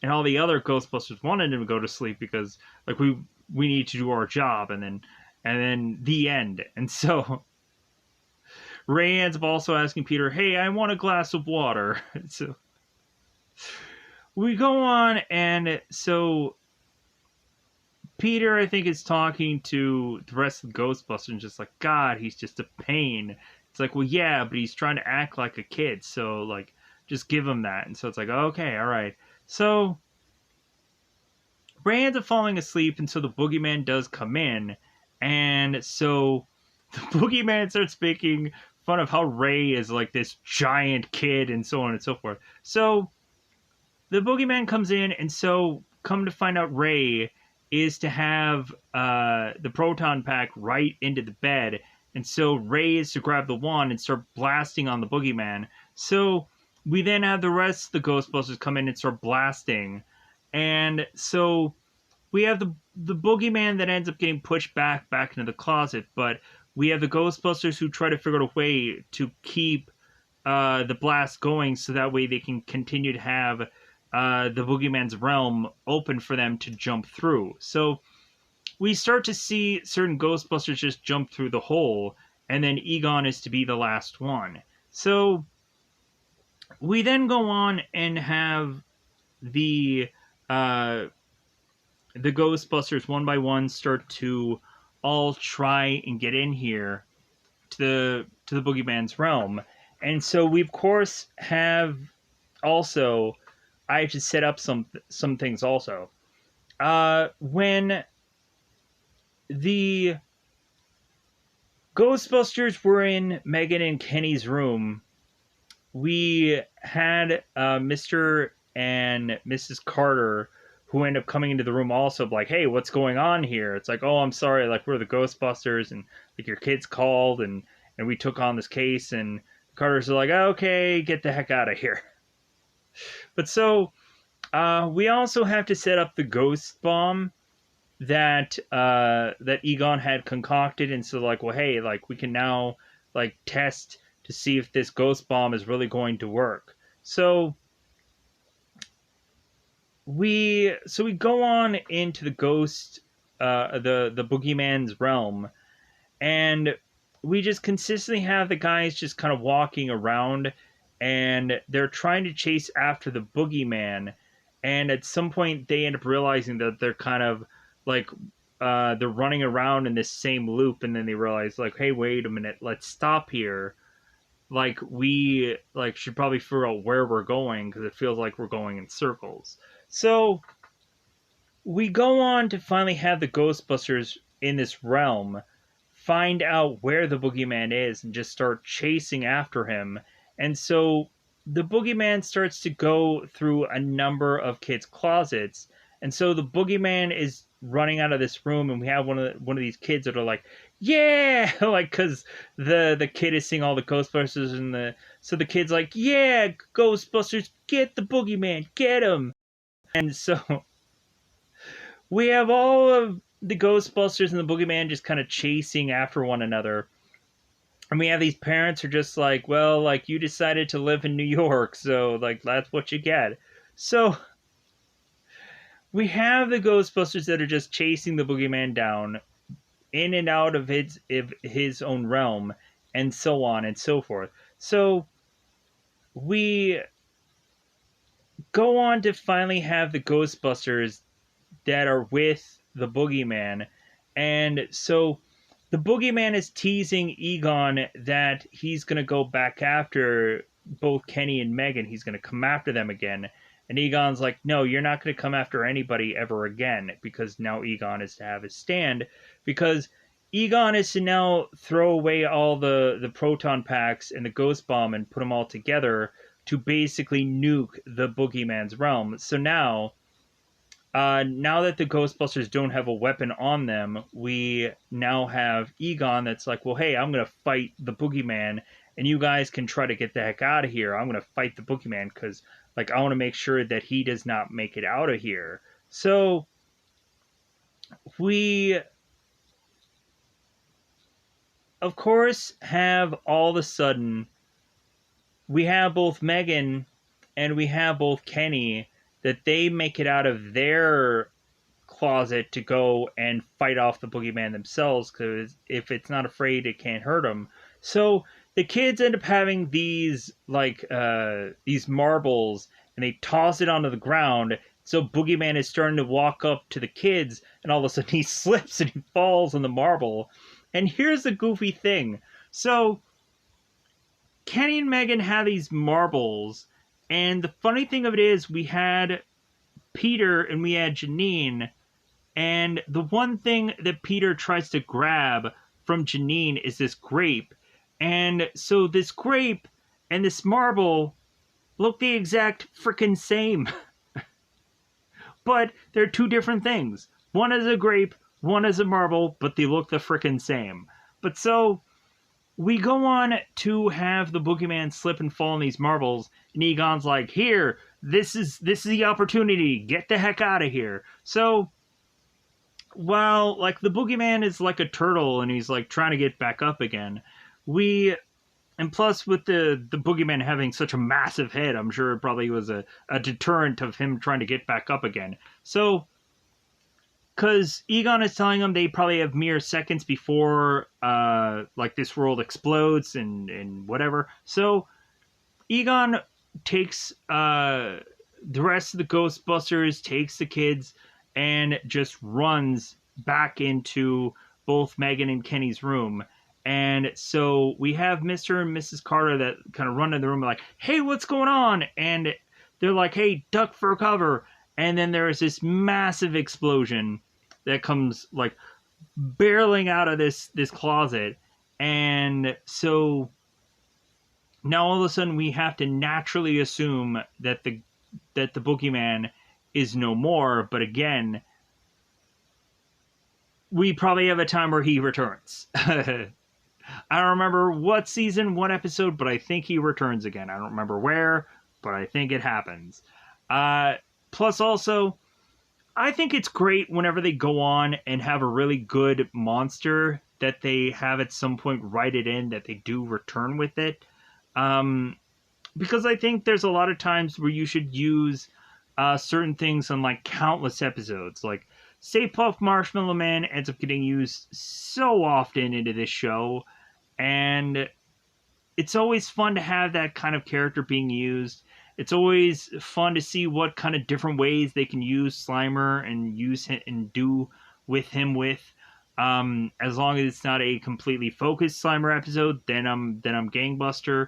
all the other Ghostbusters wanted him to go to sleep because, like, we need to do our job, and then the end. And so Ray ends up also asking Peter, hey, I want a glass of water. So we go on, and so Peter, I think, is talking to the rest of the Ghostbusters and just like, God, he's just a pain. It's like, well, yeah, but he's trying to act like a kid, so, like, just give him that. And so it's like, okay, all right. So Ray ends up falling asleep, and so the boogeyman does come in, and so the boogeyman starts making fun of how Ray is like this giant kid and so on and so forth. So the boogeyman comes in, and so come to find out, Ray is to have the proton pack right into the bed, and so Ray is to grab the wand and start blasting on the boogeyman. So we then have the rest of the Ghostbusters come in and start blasting, and so we have the boogeyman that ends up getting pushed back into the closet, but we have the Ghostbusters who try to figure out a way to keep the blast going, so that way they can continue to have the boogeyman's realm open for them to jump through. So we start to see certain Ghostbusters just jump through the hole, and then Egon is to be the last one. So we then go on and have the the Ghostbusters one by one start to all try and get in here to the boogeyman's realm. And so we of course have also, I have to set up some things also. When the Ghostbusters were in Megan and Kenny's room, we had Mr. and Mrs. Carter, who end up coming into the room also, like, hey, what's going on here? It's like, oh, I'm sorry, like, we're the Ghostbusters, and like your kids called, and we took on this case, and Carter's like, okay, get the heck out of here. But so we also have to set up the ghost bomb that that Egon had concocted, and so, like, well, hey, like, we can now, like, test to see if this ghost bomb is really going to work. So we go on into the ghost, the boogeyman's realm, and we just consistently have the guys just kind of walking around, and they're trying to chase after the boogeyman, and at some point they end up realizing that they're kind of like they're running around in this same loop, and then they realize, like, hey, wait a minute, let's stop here. Like, we, like, should probably figure out where we're going, because it feels like we're going in circles. So we go on to finally have the Ghostbusters in this realm find out where the boogeyman is and just start chasing after him. And so the boogeyman starts to go through a number of kids' closets. And so the boogeyman is running out of this room, and we have one of these kids that are like, yeah, like, because the kid is seeing all the Ghostbusters, and so the kid's like, yeah, Ghostbusters, get the boogeyman, get him. And so we have all of the Ghostbusters and the boogeyman just kind of chasing after one another. And we have these parents who are just like, well, like, you decided to live in New York, so, like, that's what you get. So we have the Ghostbusters that are just chasing the boogeyman down in and out of his own realm, and so on and so forth. So we go on to finally have the Ghostbusters that are with the boogeyman, and so the boogeyman is teasing Egon that he's going to go back after both Kenny and Megan. He's going to come after them again. And Egon's like, no, you're not going to come after anybody ever again, because now Egon is to have his stand, because Egon is to now throw away all the proton packs and the ghost bomb and put them all together to basically nuke the boogeyman's realm. So now Now that the Ghostbusters don't have a weapon on them, we now have Egon that's like, well, hey, I'm going to fight the Boogeyman, and you guys can try to get the heck out of here. I'm going to fight the Boogeyman because, like, I want to make sure that he does not make it out of here. So we, of course, have all of a sudden, we have both Megan and we have both Kenny that they make it out of their closet to go and fight off the boogeyman themselves, because if it's not afraid, it can't hurt them. So the kids end up having these marbles, and they toss it onto the ground. So boogeyman is starting to walk up to the kids, and all of a sudden he slips and he falls on the marble. And here's the goofy thing. So Kenny and Megan have these marbles, and the funny thing of it is we had Peter and we had Janine. And the one thing that Peter tries to grab from Janine is this grape. And so this grape and this marble look the exact frickin' same. But they're two different things. One is a grape, one is a marble, but they look the frickin' same. But so we go on to have the boogeyman slip and fall on these marbles, and Egon's like, here, this is the opportunity. Get the heck out of here. So well, like, the boogeyman is like a turtle, and he's, like, trying to get back up again. And plus, with the boogeyman having such a massive head, I'm sure it probably was a deterrent of him trying to get back up again. So, because Egon is telling him they probably have mere seconds before, like, this world explodes and whatever. So, Egon takes, the rest of the Ghostbusters, takes the kids, and just runs back into both Megan and Kenny's room. And so we have Mr. and Mrs. Carter that kind of run in the room like, hey, what's going on? And they're like, hey, duck for cover. And then there's this massive explosion that comes like barreling out of this closet. And so now all of a sudden we have to naturally assume that the boogeyman is no more, but again, we probably have a time where he returns. I don't remember what season, what episode, but I think he returns again. I don't remember where, but I think it happens. Plus also, I think it's great whenever they go on and have a really good monster that they have at some point write it in that they do return with it. Because I think there's a lot of times where you should use certain things on like countless episodes. Like Stay Puft Marshmallow Man ends up getting used so often into this show, and it's always fun to have that kind of character being used. It's always fun to see what kind of different ways they can use Slimer and use him and do with him with. As long as it's not a completely focused Slimer episode, then I'm gangbuster.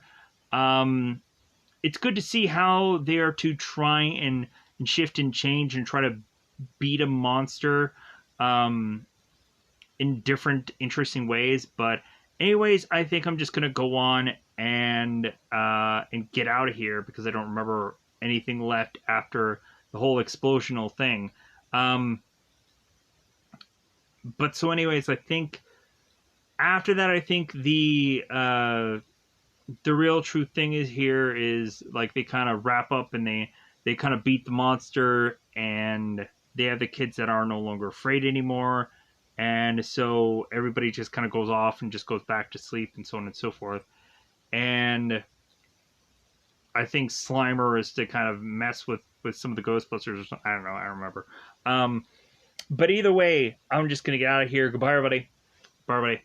It's good to see how they are to try and shift and change and try to beat a monster in different interesting ways. But anyways, I think I'm just gonna go on and get out of here because I don't remember anything left after the whole explosional thing. But so anyways, I think after that, I think the real true thing is like they kind of wrap up and they kind of beat the monster, and they have the kids that are no longer afraid anymore. And so everybody just kind of goes off and just goes back to sleep and so on and so forth. And I think Slimer is to kind of mess with some of the Ghostbusters or something. I don't know. I don't remember. But either way, I'm just going to get out of here. Goodbye, everybody. Bye, everybody.